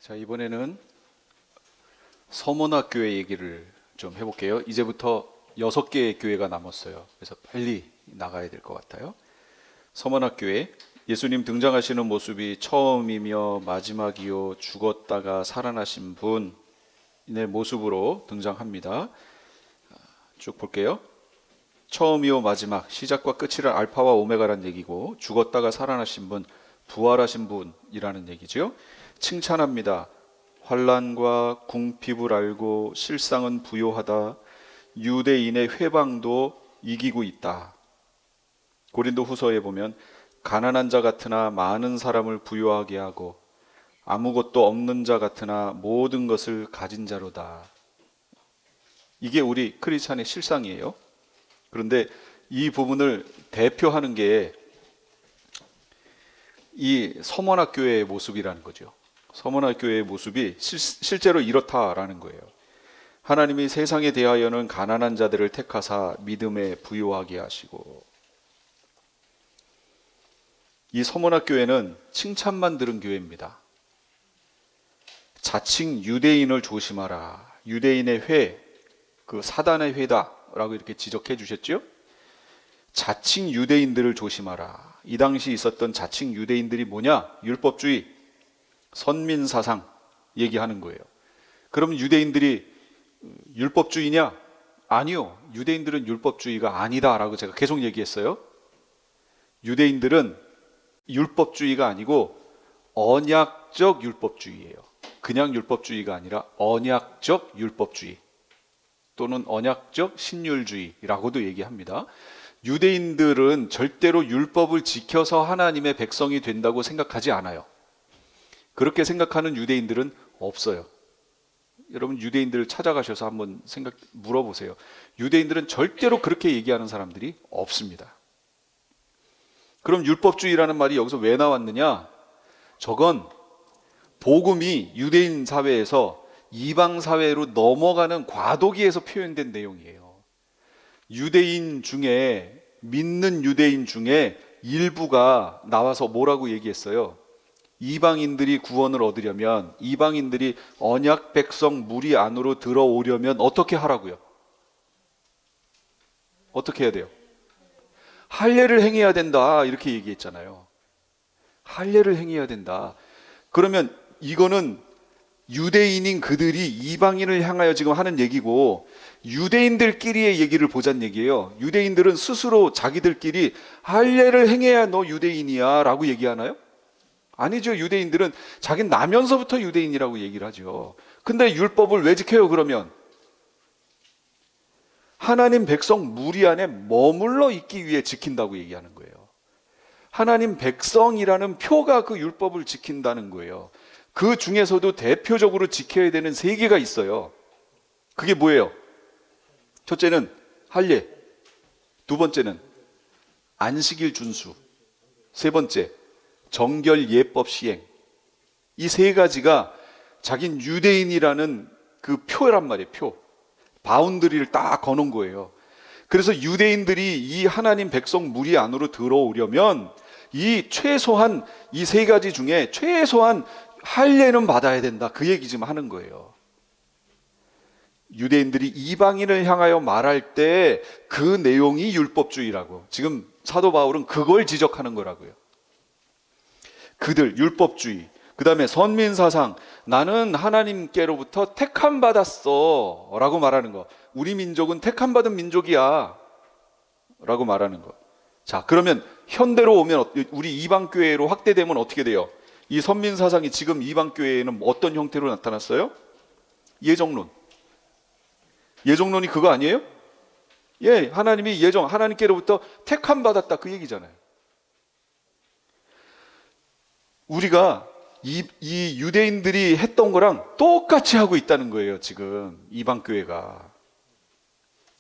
자, 이번에는 서문화교회 얘기를 좀 해볼게요. 이제부터 6개의 교회가 남았어요. 그래서 빨리 나가야 될 것 같아요. 서문화교회, 예수님 등장하시는 모습이 처음이며 마지막이요 죽었다가 살아나신 분의 모습으로 등장합니다. 쭉 볼게요. 처음이요 마지막, 시작과 끝이란 알파와 오메가란 얘기고, 죽었다가 살아나신 분, 부활하신 분이라는 얘기죠. 칭찬합니다. 환난과 궁핍을 알고 실상은 부요하다. 유대인의 회방도 이기고 있다. 고린도 후서에 보면 가난한 자 같으나 많은 사람을 부요하게 하고 아무것도 없는 자 같으나 모든 것을 가진 자로다. 이게 우리 크리스찬의 실상이에요. 그런데 이 부분을 대표하는 게 이 서문화교회의 모습이라는 거죠. 서문화교회의 모습이 실제로 이렇다라는 거예요. 하나님이 세상에 대하여는 가난한 자들을 택하사 믿음에 부요하게 하시고, 이 서문화교회는 칭찬만 들은 교회입니다. 자칭 유대인을 조심하라. 유대인의 회, 그 사단의 회다라고 이렇게 지적해 주셨죠. 자칭 유대인들을 조심하라. 이 당시 있었던 자칭 유대인들이 뭐냐? 율법주의, 선민사상 얘기하는 거예요. 그럼 유대인들이 율법주의냐? 아니요. 유대인들은 율법주의가 아니다라고 제가 계속 얘기했어요. 유대인들은 율법주의가 아니고 언약적 율법주의예요. 그냥 율법주의가 아니라 언약적 율법주의 또는 언약적 신율주의라고도 얘기합니다. 유대인들은 절대로 율법을 지켜서 하나님의 백성이 된다고 생각하지 않아요. 그렇게 생각하는 유대인들은 없어요. 여러분 유대인들을 찾아가셔서 한번 물어보세요. 유대인들은 절대로 그렇게 얘기하는 사람들이 없습니다. 그럼 율법주의라는 말이 여기서 왜 나왔느냐? 저건 복음이 유대인 사회에서 이방 사회로 넘어가는 과도기에서 표현된 내용이에요. 유대인 중에, 믿는 유대인 중에 일부가 나와서 뭐라고 얘기했어요? 이방인들이 구원을 얻으려면, 이방인들이 언약 백성 무리 안으로 들어오려면 어떻게 하라고요? 어떻게 해야 돼요? 할례를 행해야 된다, 이렇게 얘기했잖아요. 할례를 행해야 된다. 그러면 이거는 유대인인 그들이 이방인을 향하여 지금 하는 얘기고, 유대인들끼리의 얘기를 보자는 얘기예요. 유대인들은 스스로 자기들끼리 할례를 행해야 너 유대인이야 라고 얘기하나요? 아니죠. 유대인들은 자기는 나면서부터 유대인이라고 얘기를 하죠. 근데 율법을 왜 지켜요? 그러면 하나님 백성 무리 안에 머물러 있기 위해 지킨다고 얘기하는 거예요. 하나님 백성이라는 표가 그 율법을 지킨다는 거예요. 그 중에서도 대표적으로 지켜야 되는 3개가 있어요. 그게 뭐예요? 첫째는 할례, 두 번째는 안식일 준수, 세 번째 정결 예법 시행. 이 3가지가 자긴 유대인이라는 그 표란 말이에요. 표. 바운드리를 딱 거놓은 거예요. 그래서 유대인들이 이 하나님 백성 무리 안으로 들어오려면 이 최소한 이 3가지 중에 최소한 할례는 받아야 된다. 그 얘기 지금 하는 거예요. 유대인들이 이방인을 향하여 말할 때 그 내용이 율법주의라고. 지금 사도 바울은 그걸 지적하는 거라고요. 그들 율법주의. 그 다음에 선민사상. 나는 하나님께로부터 택함 받았어 라고 말하는 거. 우리 민족은 택함 받은 민족이야 라고 말하는 거. 자, 그러면 현대로 오면 우리 이방교회로 확대되면 어떻게 돼요? 이 선민사상이 지금 이방교회에는 어떤 형태로 나타났어요? 예정론. 예정론이 그거 아니에요? 예, 하나님이 하나님께로부터 택함 받았다 그 얘기잖아요. 우리가 이 유대인들이 했던 거랑 똑같이 하고 있다는 거예요. 지금 이방교회가.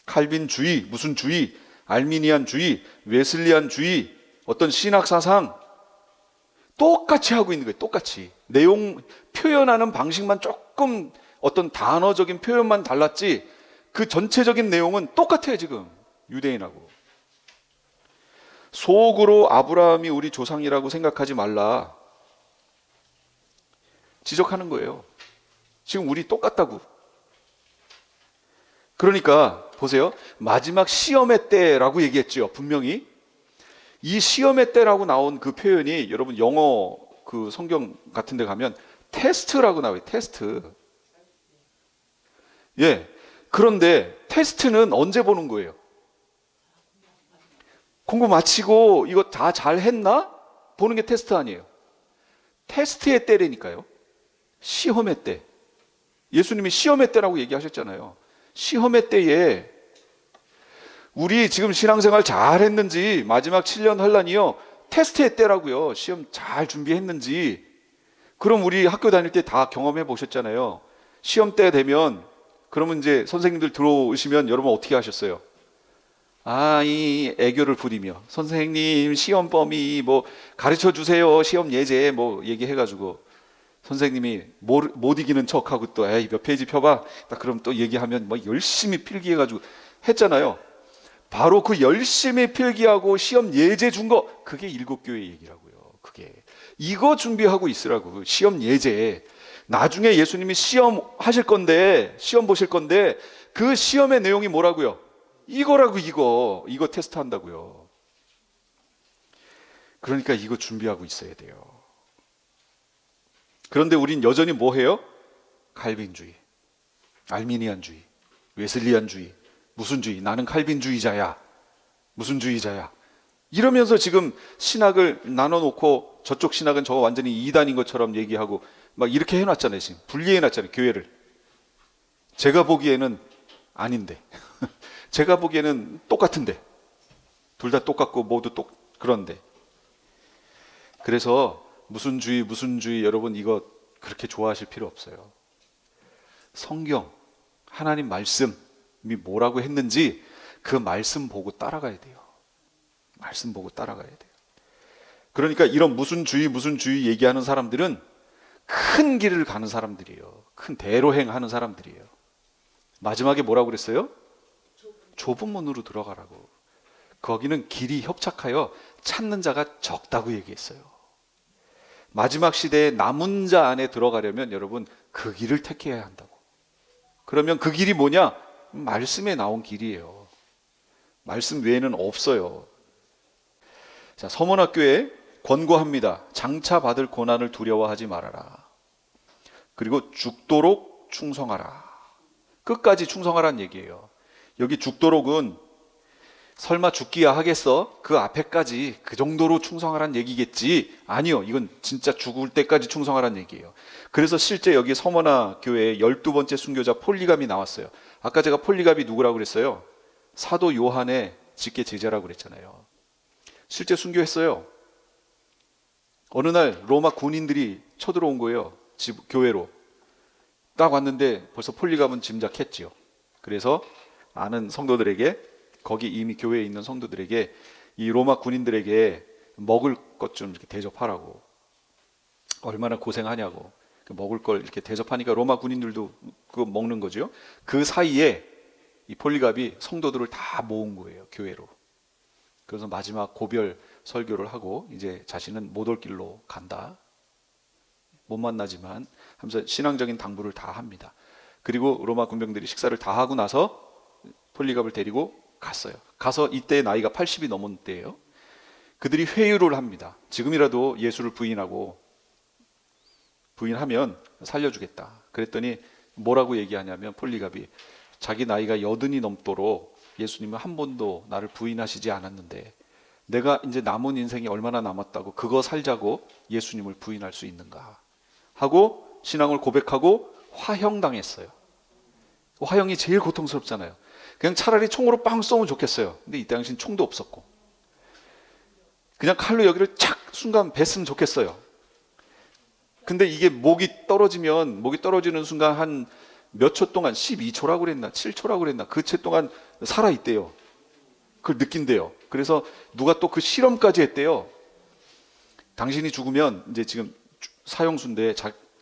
칼빈주의, 무슨 주의, 알미니안주의, 웨슬리안주의, 어떤 신학사상 똑같이 하고 있는 거예요. 똑같이. 내용 표현하는 방식만 조금 어떤 단어적인 표현만 달랐지 그 전체적인 내용은 똑같아요. 지금 유대인하고. 속으로 아브라함이 우리 조상이라고 생각하지 말라. 지적하는 거예요. 지금 우리 똑같다고. 그러니까 보세요. 마지막 시험의 때라고 얘기했죠. 분명히. 이 시험의 때라고 나온 그 표현이 여러분 영어 그 성경 같은 데 가면 테스트라고 나와요. 테스트. 예. 그런데 테스트는 언제 보는 거예요? 공부 마치고 이거 다 잘했나? 보는 게 테스트 아니에요. 테스트의 때라니까요. 시험의 때. 예수님이 시험의 때라고 얘기하셨잖아요. 시험의 때에 우리 지금 신앙생활 잘했는지 마지막 7년 환란이요. 테스트의 때라고요. 시험 잘 준비했는지. 그럼 우리 학교 다닐 때 다 경험해 보셨잖아요. 시험 때 되면 그러면 이제 선생님들 들어오시면 여러분 어떻게 하셨어요? 이 애교를 부리며 선생님 시험 범위 뭐 가르쳐 주세요. 시험 예제 뭐 얘기해가지고 선생님이 못 이기는 척하고 또 에이 몇 페이지 펴봐. 딱 그럼 또 얘기하면 뭐 열심히 필기해가지고 했잖아요. 바로 그 열심히 필기하고 시험 예제 준 거 그게 일곱교회 얘기라고요. 그게 이거 준비하고 있으라고. 시험 예제. 나중에 예수님이 시험 하실 건데 시험 보실 건데 그 시험의 내용이 뭐라고요? 이거라고. 이거 테스트 한다고요. 그러니까 이거 준비하고 있어야 돼요. 그런데 우린 여전히 뭐 해요? 칼빈주의, 알미니안주의, 웨슬리안주의, 무슨 주의? 나는 칼빈주의자야. 무슨 주의자야? 이러면서 지금 신학을 나눠놓고 저쪽 신학은 저거 완전히 이단인 것처럼 얘기하고 막 이렇게 해놨잖아요. 지금 분리해놨잖아요. 교회를. 제가 보기에는 아닌데 제가 보기에는 똑같은데 둘 다 똑같고 모두 그런데 그래서 무슨 주의 여러분 이거 그렇게 좋아하실 필요 없어요. 성경 하나님 말씀이 뭐라고 했는지 그 말씀 보고 따라가야 돼요. 말씀 보고 따라가야 돼요. 그러니까 이런 무슨 주의 얘기하는 사람들은 큰 길을 가는 사람들이에요. 큰 대로행하는 사람들이에요. 마지막에 뭐라고 그랬어요? 좁은 문으로 들어가라고. 거기는 길이 협착하여 찾는 자가 적다고 얘기했어요. 마지막 시대에 남은 자 안에 들어가려면 여러분 그 길을 택해야 한다고. 그러면 그 길이 뭐냐? 말씀에 나온 길이에요. 말씀 외에는 없어요. 자, 서문학교에 권고합니다. 장차 받을 고난을 두려워하지 말아라. 그리고 죽도록 충성하라. 끝까지 충성하라는 얘기예요. 여기 죽도록은 설마 죽기야 하겠어? 그 앞에까지 그 정도로 충성하라는 얘기겠지? 아니요. 이건 진짜 죽을 때까지 충성하라는 얘기예요. 그래서 실제 여기 서머나 교회에 12번째 순교자 폴리갑이 나왔어요. 아까 제가 폴리갑이 누구라고 그랬어요? 사도 요한의 직계 제자라고 그랬잖아요. 실제 순교했어요. 어느 날 로마 군인들이 쳐들어온 거예요. 교회로. 딱 왔는데 벌써 폴리갑은 짐작했지요. 그래서 아는 성도들에게 거기 이미 교회에 있는 성도들에게 이 로마 군인들에게 먹을 것 좀 이렇게 대접하라고. 얼마나 고생하냐고. 먹을 걸 이렇게 대접하니까 로마 군인들도 그거 먹는 거죠. 그 사이에 이 폴리갑이 성도들을 다 모은 거예요. 교회로. 그래서 마지막 고별 설교를 하고 이제 자신은 못 올 길로 간다. 못 만나지만 하면서 신앙적인 당부를 다 합니다. 그리고 로마 군병들이 식사를 다 하고 나서 폴리갑을 데리고 갔어요. 가서 이때 나이가 80이 넘은 때예요. 그들이 회유를 합니다. 지금이라도 예수를 부인하면 살려주겠다. 그랬더니 뭐라고 얘기하냐면 폴리갑이 자기 나이가 80이 넘도록 예수님은 한 번도 나를 부인하시지 않았는데 내가 이제 남은 인생이 얼마나 남았다고 그거 살자고 예수님을 부인할 수 있는가 하고 신앙을 고백하고 화형당했어요. 화형이 제일 고통스럽잖아요. 그냥 차라리 총으로 빵 쏘면 좋겠어요. 근데 이 당시엔 총도 없었고 그냥 칼로 여기를 착 순간 뱄으면 좋겠어요. 근데 이게 목이 떨어지는 순간 한 몇 초 동안 12초라고 그랬나 7초라고 그랬나 그 채 동안 살아있대요. 그걸 느낀대요. 그래서 누가 또 그 실험까지 했대요. 당신이 죽으면 이제 지금 사형수인데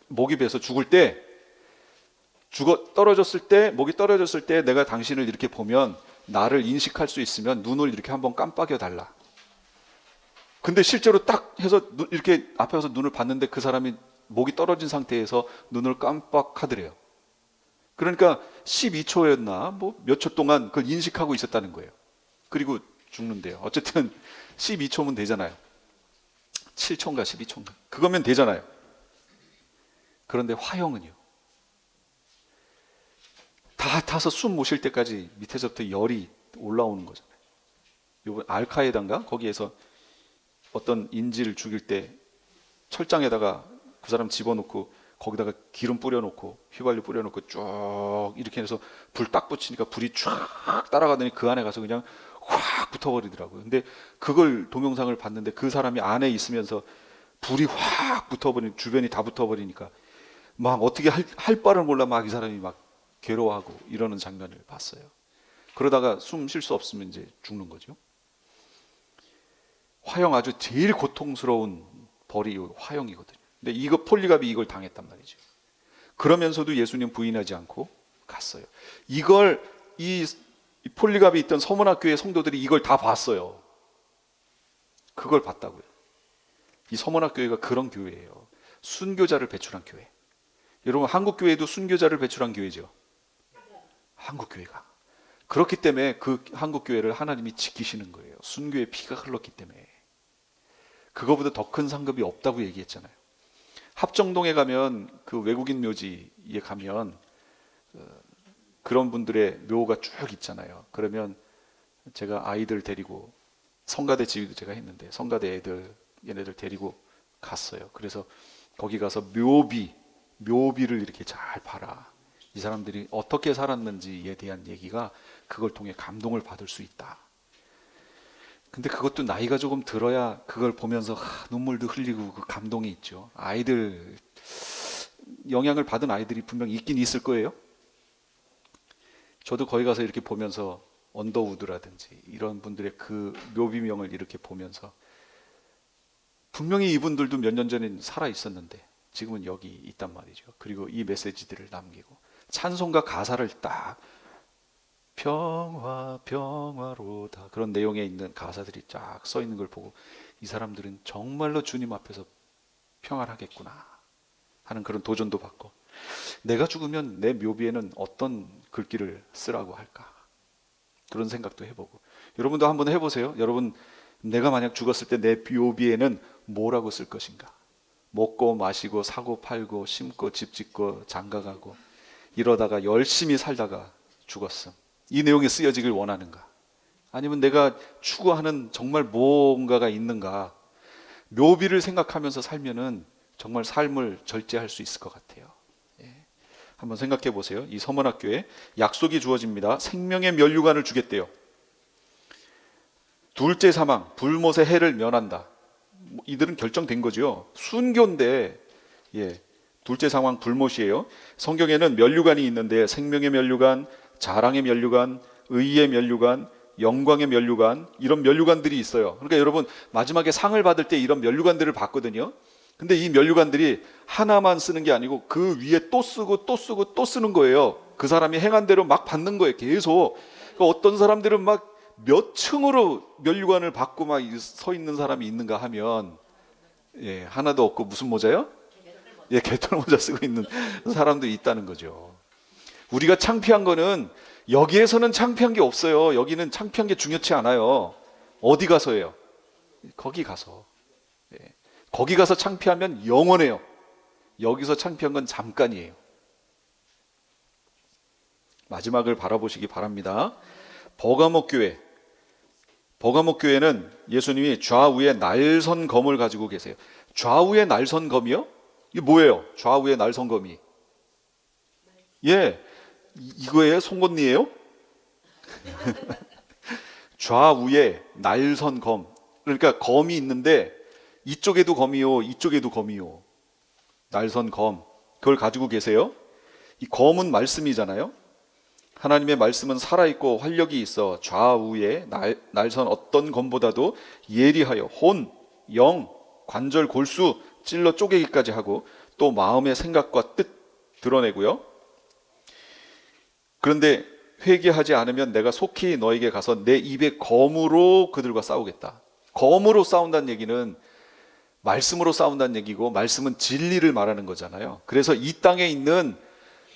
목이 베서 죽을 때 목이 떨어졌을 때 내가 당신을 이렇게 보면 나를 인식할 수 있으면 눈을 이렇게 한번 깜빡여 달라. 근데 실제로 딱 해서 이렇게 앞에 와서 눈을 봤는데 그 사람이 목이 떨어진 상태에서 눈을 깜빡하더래요. 그러니까 12초였나 뭐 몇 초 동안 그걸 인식하고 있었다는 거예요. 그리고 죽는데요. 어쨌든 12초면 되잖아요. 7초인가 12초인가 그거면 되잖아요. 그런데 화형은요, 다 타서 숨 못 쉴 때까지 밑에서부터 열이 올라오는 거잖아요. 요번 알카에다인가 거기에서 어떤 인질을 죽일 때 철장에다가 그 사람 집어넣고 거기다가 기름 뿌려놓고 휘발유 뿌려놓고 쭉 이렇게 해서 불 딱 붙이니까 불이 쫙 따라가더니 그 안에 가서 그냥 확 붙어버리더라고요. 근데 그걸 동영상을 봤는데 그 사람이 안에 있으면서 불이 확 붙어버리니 주변이 다 붙어버리니까 막 어떻게 할 바를 몰라 막 이 사람이 막 괴로워하고 이러는 장면을 봤어요. 그러다가 숨 쉴 수 없으면 이제 죽는 거죠. 화형 아주 제일 고통스러운 벌이 화형이거든요. 근데 이거 폴리갑이 이걸 당했단 말이죠. 그러면서도 예수님 부인하지 않고 갔어요. 이걸 이 폴리갑이 있던 서문학교의 성도들이 이걸 다 봤어요. 그걸 봤다고요. 이 서문학교회가 그런 교회예요. 순교자를 배출한 교회. 여러분 한국 교회도 순교자를 배출한 교회죠. 한국 교회가 그렇기 때문에 그 한국 교회를 하나님이 지키시는 거예요. 순교의 피가 흘렀기 때문에. 그거보다 더 큰 상급이 없다고 얘기했잖아요. 합정동에 가면 그 외국인 묘지에 가면 그런 분들의 묘가 쭉 있잖아요. 그러면 제가 아이들 데리고 성가대 지휘도 제가 했는데 성가대 애들 얘네들 데리고 갔어요. 그래서 거기 가서 묘비를 이렇게 잘 봐라. 이 사람들이 어떻게 살았는지에 대한 얘기가 그걸 통해 감동을 받을 수 있다. 근데 그것도 나이가 조금 들어야 그걸 보면서 눈물도 흘리고 그 감동이 있죠. 아이들 영향을 받은 아이들이 분명 있긴 있을 거예요. 저도 거기 가서 이렇게 보면서 언더우드라든지 이런 분들의 그 묘비명을 이렇게 보면서 분명히 이분들도 몇 년 전엔 살아 있었는데 지금은 여기 있단 말이죠. 그리고 이 메시지들을 남기고 찬송가 가사를 딱 평화로다 그런 내용에 있는 가사들이 쫙 써 있는 걸 보고 이 사람들은 정말로 주님 앞에서 평안하겠구나 하는 그런 도전도 받고 내가 죽으면 내 묘비에는 어떤 글귀를 쓰라고 할까 그런 생각도 해보고 여러분도 한번 해보세요. 여러분 내가 만약 죽었을 때 내 묘비에는 뭐라고 쓸 것인가. 먹고 마시고 사고 팔고 심고 집 짓고 장가가고 이러다가 열심히 살다가 죽었음. 이 내용이 쓰여지길 원하는가? 아니면 내가 추구하는 정말 뭔가가 있는가? 묘비를 생각하면서 살면은 정말 삶을 절제할 수 있을 것 같아요. 예. 한번 생각해 보세요. 이 서문학교에 약속이 주어집니다. 생명의 면류관을 주겠대요. 둘째 사망, 불못의 해를 면한다. 이들은 결정된 거죠. 순교인데, 예. 둘째 상황 불못이에요. 성경에는 면류관이 있는데 생명의 면류관, 자랑의 면류관, 의의 면류관, 영광의 면류관 이런 면류관들이 있어요. 그러니까 여러분 마지막에 상을 받을 때 이런 면류관들을 봤거든요. 근데 이 면류관들이 하나만 쓰는 게 아니고 그 위에 또 쓰고 또 쓰고 또 쓰는 거예요. 그 사람이 행한 대로 막 받는 거예요. 계속. 그러니까 어떤 사람들은 막 몇 층으로 면류관을 받고 막 서 있는 사람이 있는가 하면 예, 하나도 없고 무슨 모자요? 예, 개털 모자 쓰고 있는 사람도 있다는 거죠. 우리가 창피한 거는 여기에서는 창피한 게 없어요. 여기는 창피한 게 중요치 않아요. 어디 가서예요? 거기 가서. 예. 거기 가서 창피하면 영원해요. 여기서 창피한 건 잠깐이에요. 마지막을 바라보시기 바랍니다. 버가모 교회는 예수님이 좌우에 날선 검을 가지고 계세요. 좌우에 날선 검이요? 이게 뭐예요? 좌우에 날선 검이. 예, 이거예요? 송곳니예요? 좌우에 날선 검. 그러니까 검이 있는데 이쪽에도 검이요, 이쪽에도 검이요. 날선 검. 그걸 가지고 계세요. 이 검은 말씀이잖아요. 하나님의 말씀은 살아있고 활력이 있어 좌우에 날선 어떤 검보다도 예리하여 혼, 영, 관절, 골수 찔러 쪼개기까지 하고 또 마음의 생각과 뜻 드러내고요. 그런데 회개하지 않으면 내가 속히 너에게 가서 내 입의 검으로 그들과 싸우겠다. 검으로 싸운다는 얘기는 말씀으로 싸운다는 얘기고 말씀은 진리를 말하는 거잖아요. 그래서 이 땅에 있는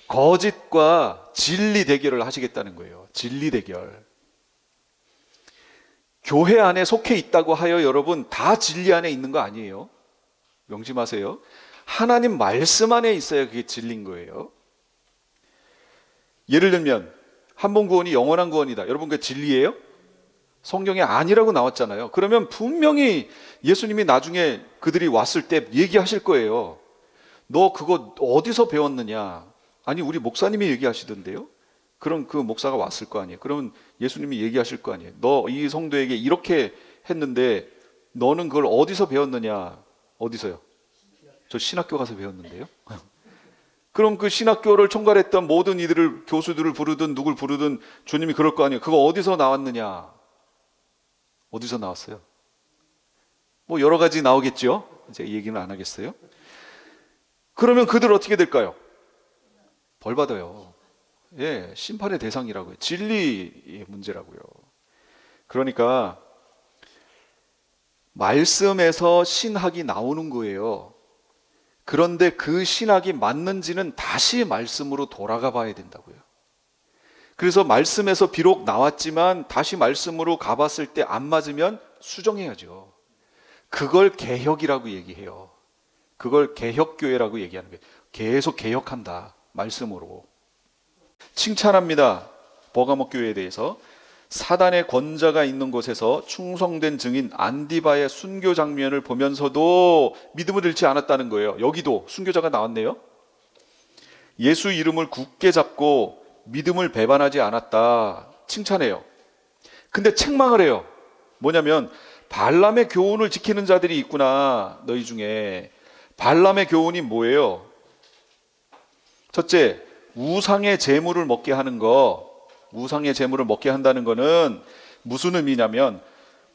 거짓과 진리 대결을 하시겠다는 거예요. 진리 대결. 교회 안에 속해 있다고 하여 여러분 다 진리 안에 있는 거 아니에요. 명심하세요. 하나님 말씀 안에 있어야 그게 진리인 거예요. 예를 들면 한 번 구원이 영원한 구원이다. 여러분 그게 진리예요? 성경에 아니라고 나왔잖아요. 그러면 분명히 예수님이 나중에 그들이 왔을 때 얘기하실 거예요. 너 그거 어디서 배웠느냐? 아니 우리 목사님이 얘기하시던데요. 그럼 그 목사가 왔을 거 아니에요. 그러면 예수님이 얘기하실 거 아니에요. 너 이 성도에게 이렇게 했는데 너는 그걸 어디서 배웠느냐? 어디서요? 저 신학교 가서 배웠는데요. 그럼 그 신학교를 총괄했던 모든 이들을 교수들을 부르든 누굴 부르든 주님이 그럴 거 아니에요. 그거 어디서 나왔느냐? 어디서 나왔어요? 뭐 여러 가지 나오겠죠. 이제 얘기는 안 하겠어요. 그러면 그들 어떻게 될까요? 벌 받아요. 예, 심판의 대상이라고요. 진리의 문제라고요. 그러니까 말씀에서 신학이 나오는 거예요. 그런데 그 신학이 맞는지는 다시 말씀으로 돌아가 봐야 된다고요. 그래서 말씀에서 비록 나왔지만 다시 말씀으로 가봤을 때 안 맞으면 수정해야죠. 그걸 개혁이라고 얘기해요. 그걸 개혁교회라고 얘기하는 거예요. 계속 개혁한다. 말씀으로. 칭찬합니다. 버가모 교회에 대해서. 사단의 권자가 있는 곳에서 충성된 증인 안디바의 순교 장면을 보면서도 믿음을 잃지 않았다는 거예요. 여기도 순교자가 나왔네요. 예수 이름을 굳게 잡고 믿음을 배반하지 않았다. 칭찬해요. 근데 책망을 해요. 뭐냐면 발람의 교훈을 지키는 자들이 있구나. 너희 중에. 발람의 교훈이 뭐예요? 첫째, 우상의 제물을 먹게 하는 거. 우상의 제물을 먹게 한다는 거는 무슨 의미냐면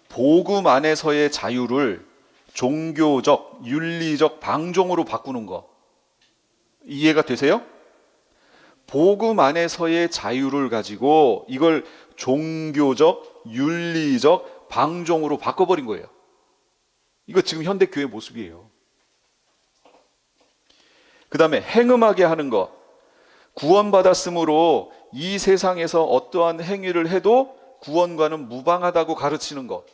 복음 안에서의 자유를 종교적, 윤리적 방종으로 바꾸는 거. 이해가 되세요? 복음 안에서의 자유를 가지고 이걸 종교적, 윤리적 방종으로 바꿔버린 거예요. 이거 지금 현대 교회 모습이에요. 그 다음에 행음하게 하는 거. 구원받았으므로 이 세상에서 어떠한 행위를 해도 구원과는 무방하다고 가르치는 것.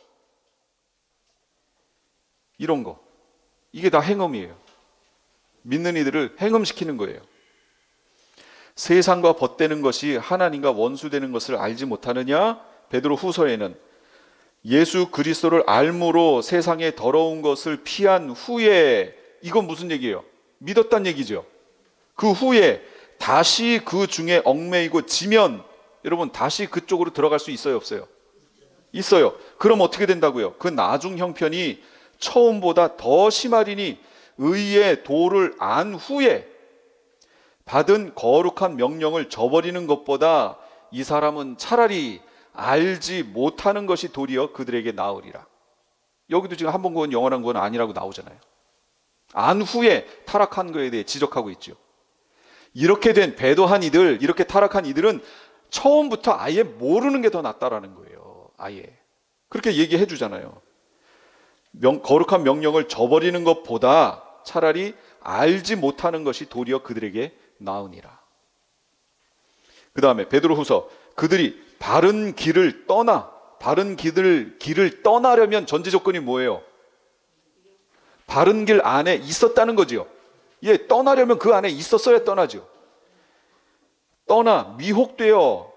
이런 거. 이게 다 행음이에요. 믿는 이들을 행음시키는 거예요. 세상과 벗되는 것이 하나님과 원수되는 것을 알지 못하느냐? 베드로 후서에는 예수 그리스도를 알므로 세상의 더러운 것을 피한 후에, 이건 무슨 얘기예요? 믿었단 얘기죠. 그 후에 다시 그 중에 얽매이고 지면 여러분 다시 그쪽으로 들어갈 수 있어요, 없어요? 있어요. 그럼 어떻게 된다고요? 그 나중 형편이 처음보다 더 심하리니 의의 도를 안 후에 받은 거룩한 명령을 저버리는 것보다 이 사람은 차라리 알지 못하는 것이 도리어 그들에게 나으리라. 여기도 지금 한 번 구원 영원한 구원 아니라고 나오잖아요. 안 후에 타락한 거에 대해 지적하고 있죠. 이렇게 된 배도한 이들, 이렇게 타락한 이들은 처음부터 아예 모르는 게 더 낫다라는 거예요. 아예. 그렇게 얘기해 주잖아요. 거룩한 명령을 저버리는 것보다 차라리 알지 못하는 것이 도리어 그들에게 나으니라. 그 다음에 베드로후서, 그들이 바른 길을 떠나려면 전제 조건이 뭐예요? 바른 길 안에 있었다는 거지요. 예, 떠나려면 그 안에 있었어야 떠나죠. 미혹되어.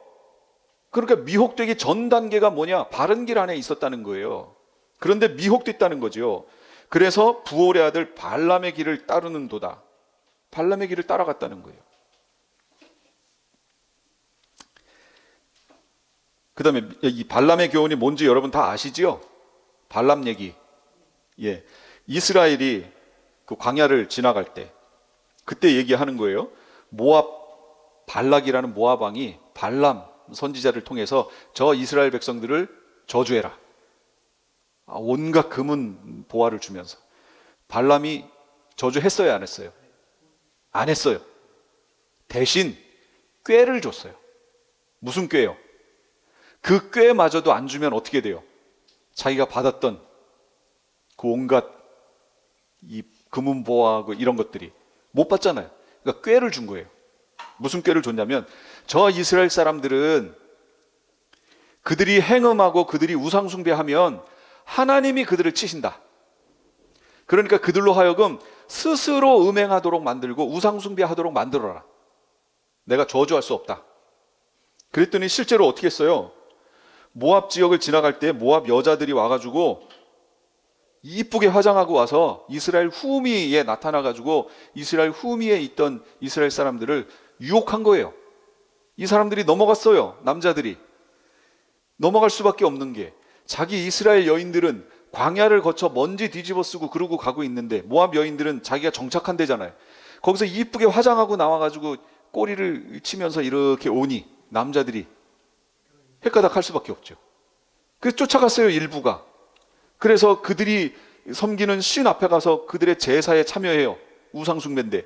그러니까 미혹되기 전 단계가 뭐냐? 바른 길 안에 있었다는 거예요. 그런데 미혹됐다는 거죠. 그래서 부올의 아들 발람의 길을 따르는도다. 발람의 길을 따라갔다는 거예요. 그 다음에 이 발람의 교훈이 뭔지 여러분 다 아시지요? 발람 얘기. 예, 이스라엘이 그 광야를 지나갈 때 그때 얘기하는 거예요. 모압 발락이라는 모압 왕이 발람 선지자를 통해서 저 이스라엘 백성들을 저주해라. 온갖 금은 보화를 주면서. 발람이 저주했어요, 안 했어요? 안 했어요. 대신 꾀를 줬어요. 무슨 꾀요? 그 꾀마저도 안 주면 어떻게 돼요? 자기가 받았던 그 온갖 이 금은보화하고 이런 것들이 못 받잖아요. 그러니까 꾀를 준 거예요. 무슨 꾀를 줬냐면 저 이스라엘 사람들은 그들이 행음하고 그들이 우상숭배하면 하나님이 그들을 치신다. 그러니까 그들로 하여금 스스로 음행하도록 만들고 우상숭배하도록 만들어라. 내가 저주할 수 없다. 그랬더니 실제로 어떻게 했어요? 모압 지역을 지나갈 때 모압 여자들이 와가지고 이쁘게 화장하고 와서 이스라엘 후미에 나타나가지고 이스라엘 후미에 있던 이스라엘 사람들을 유혹한 거예요. 이 사람들이 넘어갔어요. 남자들이. 넘어갈 수밖에 없는 게 자기 이스라엘 여인들은 광야를 거쳐 먼지 뒤집어 쓰고 그러고 가고 있는데 모압 여인들은 자기가 정착한 데잖아요. 거기서 이쁘게 화장하고 나와가지고 꼬리를 치면서 이렇게 오니 남자들이 헷가닥 할 수밖에 없죠. 그래서 쫓아갔어요, 일부가. 그래서 그들이 섬기는 신 앞에 가서 그들의 제사에 참여해요. 우상숭배인데.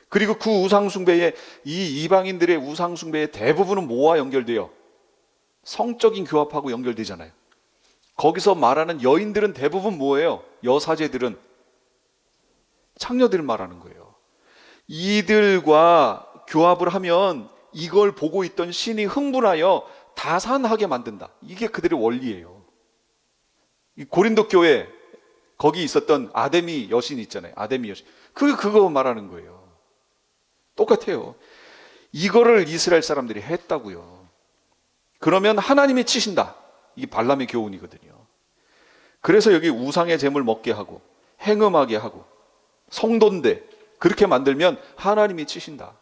그리고 그 우상숭배에 이 이방인들의 우상숭배의 대부분은 뭐와 연결돼요? 성적인 교합하고 연결되잖아요. 거기서 말하는 여인들은 대부분 뭐예요? 여사제들은 창녀들을 말하는 거예요. 이들과 교합을 하면 이걸 보고 있던 신이 흥분하여 다산하게 만든다. 이게 그들의 원리예요. 이 고린도 교회 거기 있었던 아데미 여신 있잖아요. 아데미 여신. 그거 말하는 거예요. 똑같아요. 이거를 이스라엘 사람들이 했다고요. 그러면 하나님이 치신다. 이게 발람의 교훈이거든요. 그래서 여기 우상의 재물 먹게 하고 행음하게 하고 성도인데 그렇게 만들면 하나님이 치신다.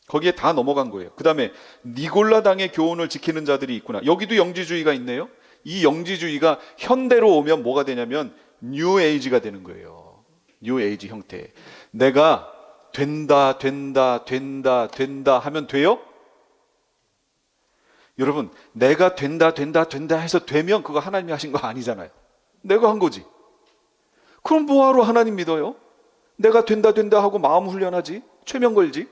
거기에 다 넘어간 거예요. 그 다음에 니골라당의 교훈을 지키는 자들이 있구나. 여기도 영지주의가 있네요. 이 영지주의가 현대로 오면 뭐가 되냐면 뉴에이지가 되는 거예요. 뉴에이지 형태. 내가 된다 하면 돼요? 여러분, 내가 된다 해서 되면 그거 하나님이 하신 거 아니잖아요. 내가 한 거지. 그럼 뭐하러 하나님 믿어요? 내가 된다 하고 마음 훈련하지? 최면 걸지?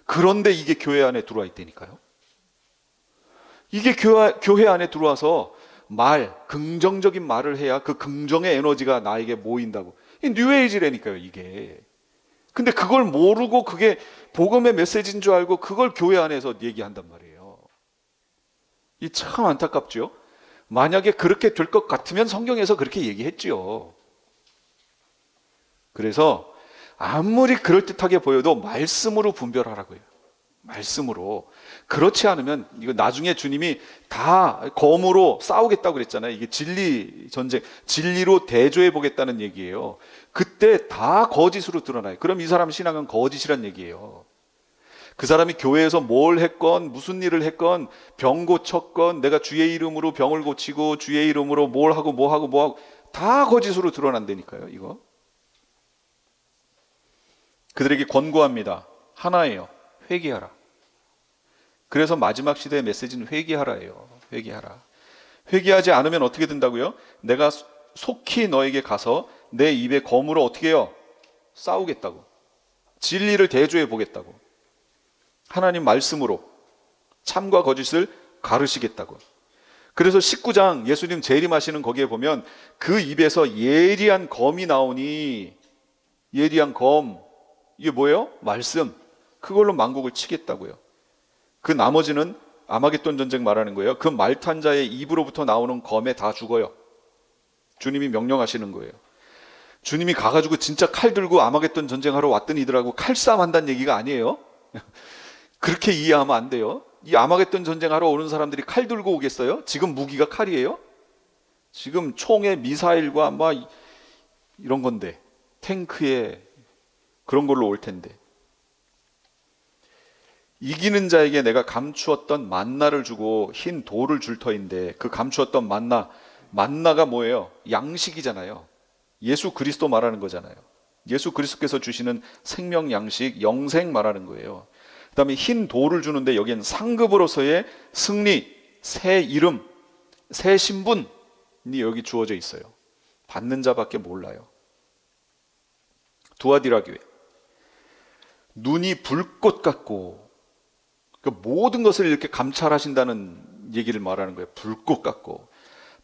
그런데 이게 교회 안에 들어와 있다니까요. 이게 교회 안에 들어와서 긍정적인 말을 해야 그 긍정의 에너지가 나에게 모인다고. 이 뉴에이지라니까요, 이게. 근데 그걸 모르고 그게 복음의 메시지인 줄 알고 그걸 교회 안에서 얘기한단 말이에요. 이 참 안타깝죠. 만약에 그렇게 될 것 같으면 성경에서 그렇게 얘기했지요. 그래서 아무리 그럴듯하게 보여도 말씀으로 분별하라고요. 말씀으로. 그렇지 않으면 이거 나중에 주님이 다 검으로 싸우겠다고 그랬잖아요. 이게 진리 전쟁, 진리로 대조해 보겠다는 얘기예요. 그때 다 거짓으로 드러나요. 그럼 이 사람 신앙은 거짓이란 얘기예요. 그 사람이 교회에서 뭘 했건 무슨 일을 했건 병 고쳤건 내가 주의 이름으로 병을 고치고 주의 이름으로 뭘 하고 뭐 하고 다 거짓으로 드러난다니까요. 이거 그들에게 권고합니다. 하나예요. 회개하라. 그래서 마지막 시대의 메시지는 회개하라예요. 회개하라. 회개하지 않으면 어떻게 된다고요? 내가 속히 너에게 가서 내 입에 검으로 어떻게 해요? 싸우겠다고. 진리를 대조해 보겠다고. 하나님 말씀으로 참과 거짓을 가르시겠다고. 그래서 19장 예수님 재림하시는 거기에 보면 그 입에서 예리한 검이 나오니 예리한 검 이게 뭐예요? 말씀. 그걸로 만국을 치겠다고요. 그 나머지는 아마겟돈 전쟁 말하는 거예요. 그 말탄 자의 입으로부터 나오는 검에 다 죽어요. 주님이 명령하시는 거예요. 주님이 가가지고 진짜 칼 들고 아마겟돈 전쟁하러 왔던 이들하고 칼싸움 한다는 얘기가 아니에요. 그렇게 이해하면 안 돼요. 이 아마겟돈 전쟁하러 오는 사람들이 칼 들고 오겠어요? 지금 무기가 칼이에요? 지금 총에 미사일과 막 이런 건데 탱크에 그런 걸로 올 텐데 이기는 자에게 내가 감추었던 만나를 주고 흰 돌을 줄 터인데 그 감추었던 만나가 뭐예요? 양식이잖아요. 예수 그리스도 말하는 거잖아요. 예수 그리스도께서 주시는 생명 양식 영생 말하는 거예요. 그 다음에 흰 돌을 주는데 여기엔 상급으로서의 승리, 새 이름, 새 신분이 여기 주어져 있어요. 받는 자밖에 몰라요. 두아디라 교회 눈이 불꽃 같고 그러니까 모든 것을 이렇게 감찰하신다는 얘기를 말하는 거예요. 불꽃 같고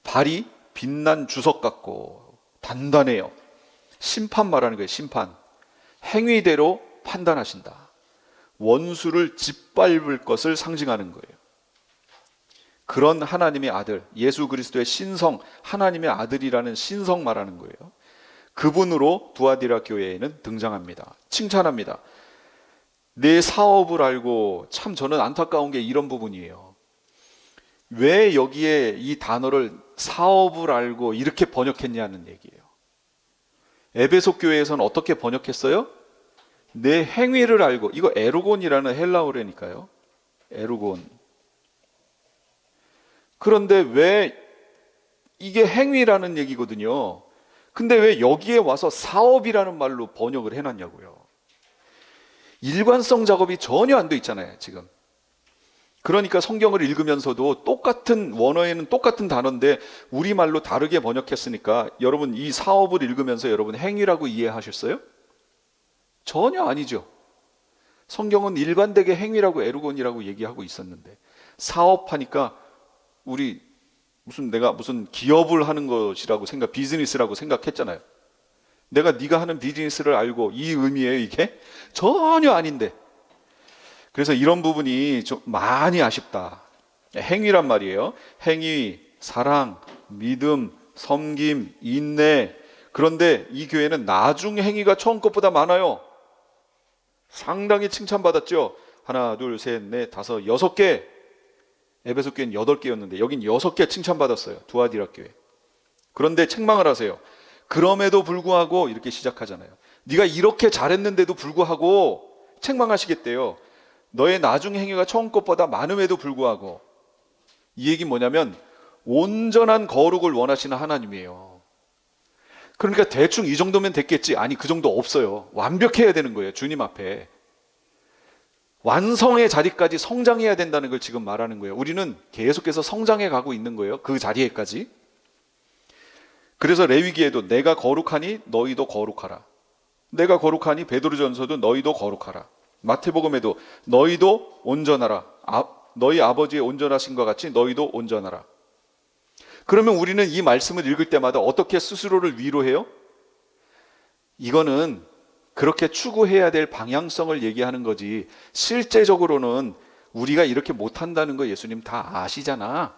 발이 빛난 주석 같고 단단해요. 심판 말하는 거예요. 심판. 행위대로 판단하신다. 원수를 짓밟을 것을 상징하는 거예요. 그런 하나님의 아들, 예수 그리스도의 신성, 하나님의 아들이라는 신성 말하는 거예요. 그분으로 두아디라 교회에는 등장합니다. 칭찬합니다. 내 사업을 알고, 참 저는 안타까운 게 이런 부분이에요. 왜 여기에 이 단어를 사업을 알고 이렇게 번역했냐는 얘기예요. 에베소 교회에서는 어떻게 번역했어요? 내 행위를 알고, 이거 에르곤이라는 헬라어라니까요. 에르곤. 그런데 왜 이게 행위라는 얘기거든요. 근데 왜 여기에 와서 사업이라는 말로 번역을 해놨냐고요. 일관성 작업이 전혀 안 돼 있잖아요, 지금. 그러니까 성경을 읽으면서도 똑같은 원어에는 똑같은 단어인데 우리말로 다르게 번역했으니까 여러분 이 사업을 읽으면서 여러분 행위라고 이해하셨어요? 전혀 아니죠. 성경은 일관되게 행위라고 에르곤이라고 얘기하고 있었는데 사업하니까 우리 내가 무슨 기업을 하는 것이라고 비즈니스라고 생각했잖아요. 내가 네가 하는 비즈니스를 알고 이 의미예요, 이게? 전혀 아닌데. 그래서 이런 부분이 좀 많이 아쉽다. 행위란 말이에요. 행위, 사랑, 믿음, 섬김, 인내. 그런데 이 교회는 나중 행위가 처음 것보다 많아요. 상당히 칭찬받았죠. 하나, 둘, 셋, 넷, 다섯, 6개. 에베소 교회는 8개였는데 여긴 6개 칭찬받았어요. 두아디라 교회. 그런데 책망을 하세요. 그럼에도 불구하고 이렇게 시작하잖아요. 네가 이렇게 잘했는데도 불구하고 책망하시겠대요. 너의 나중 행위가 처음 것보다 많음에도 불구하고. 이 얘기 뭐냐면 온전한 거룩을 원하시는 하나님이에요. 그러니까 대충 이 정도면 됐겠지. 아니, 그 정도 없어요. 완벽해야 되는 거예요, 주님 앞에. 완성의 자리까지 성장해야 된다는 걸 지금 말하는 거예요. 우리는 계속해서 성장해 가고 있는 거예요, 그 자리에까지. 그래서 레위기에도 내가 거룩하니 너희도 거룩하라. 내가 거룩하니 베드로전서도 너희도 거룩하라. 마태복음에도 너희도 온전하라. 너희 아버지의 온전하신 것 같이 너희도 온전하라. 그러면 우리는 이 말씀을 읽을 때마다 어떻게 스스로를 위로해요? 이거는 그렇게 추구해야 될 방향성을 얘기하는 거지, 실제적으로는 우리가 이렇게 못한다는 거 예수님 다 아시잖아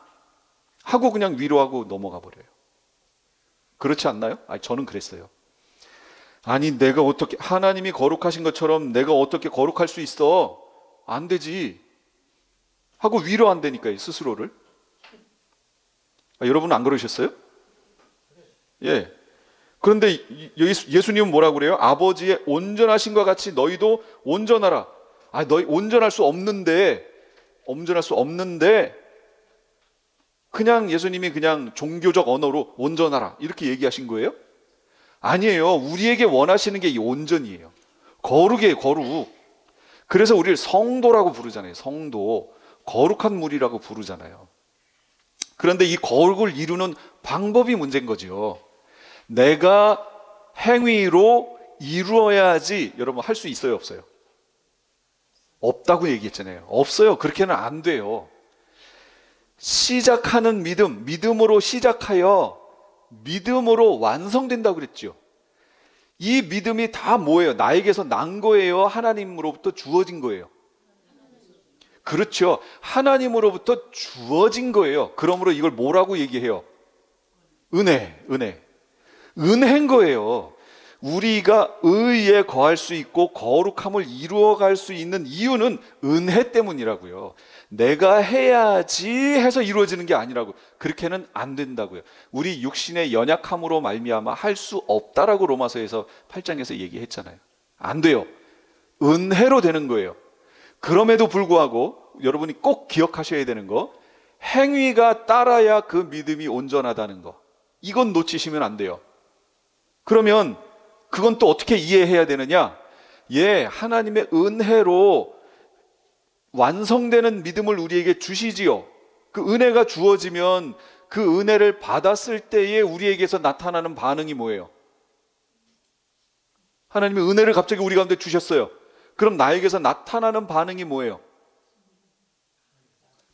하고 그냥 위로하고 넘어가 버려요. 그렇지 않나요? 아니, 저는 그랬어요. 아니, 내가 어떻게, 하나님이 거룩하신 것처럼 내가 어떻게 거룩할 수 있어? 안 되지 하고 위로 안 되니까요, 스스로를. 여러분 안 그러셨어요? 예. 그런데 예수님은 뭐라고 그래요? 아버지의 온전하신 것 같이 너희도 온전하라. 너희 온전할 수 없는데 그냥 예수님이 그냥 종교적 언어로 온전하라 이렇게 얘기하신 거예요? 아니에요. 우리에게 원하시는 게 이 온전이에요. 거룩이에요, 거룩. 그래서 우리를 성도라고 부르잖아요. 성도. 거룩한 무리라고 부르잖아요. 그런데 이 거룩을 이루는 방법이 문제인 거죠. 내가 행위로 이루어야지 여러분 할 수 있어요, 없어요? 없다고 얘기했잖아요. 없어요. 그렇게는 안 돼요. 시작하는 믿음으로 시작하여 믿음으로 완성된다고 그랬죠. 이 믿음이 다 뭐예요? 나에게서 난 거예요? 하나님으로부터 주어진 거예요? 그렇죠. 하나님으로부터 주어진 거예요. 그러므로 이걸 뭐라고 얘기해요? 은혜인 거예요. 우리가 의에 거할 수 있고 거룩함을 이루어갈 수 있는 이유는 은혜 때문이라고요. 내가 해야지 해서 이루어지는 게 아니라고. 그렇게는 안 된다고요. 우리 육신의 연약함으로 말미암아 할 수 없다라고 로마서에서 8장에서 얘기했잖아요. 안 돼요. 은혜로 되는 거예요. 그럼에도 불구하고 여러분이 꼭 기억하셔야 되는 거, 행위가 따라야 그 믿음이 온전하다는 거, 이건 놓치시면 안 돼요. 그러면 그건 또 어떻게 이해해야 되느냐? 하나님의 은혜로 완성되는 믿음을 우리에게 주시지요. 그 은혜가 주어지면 그 은혜를 받았을 때에 우리에게서 나타나는 반응이 뭐예요? 하나님의 은혜를 갑자기 우리 가운데 주셨어요. 그럼 나에게서 나타나는 반응이 뭐예요?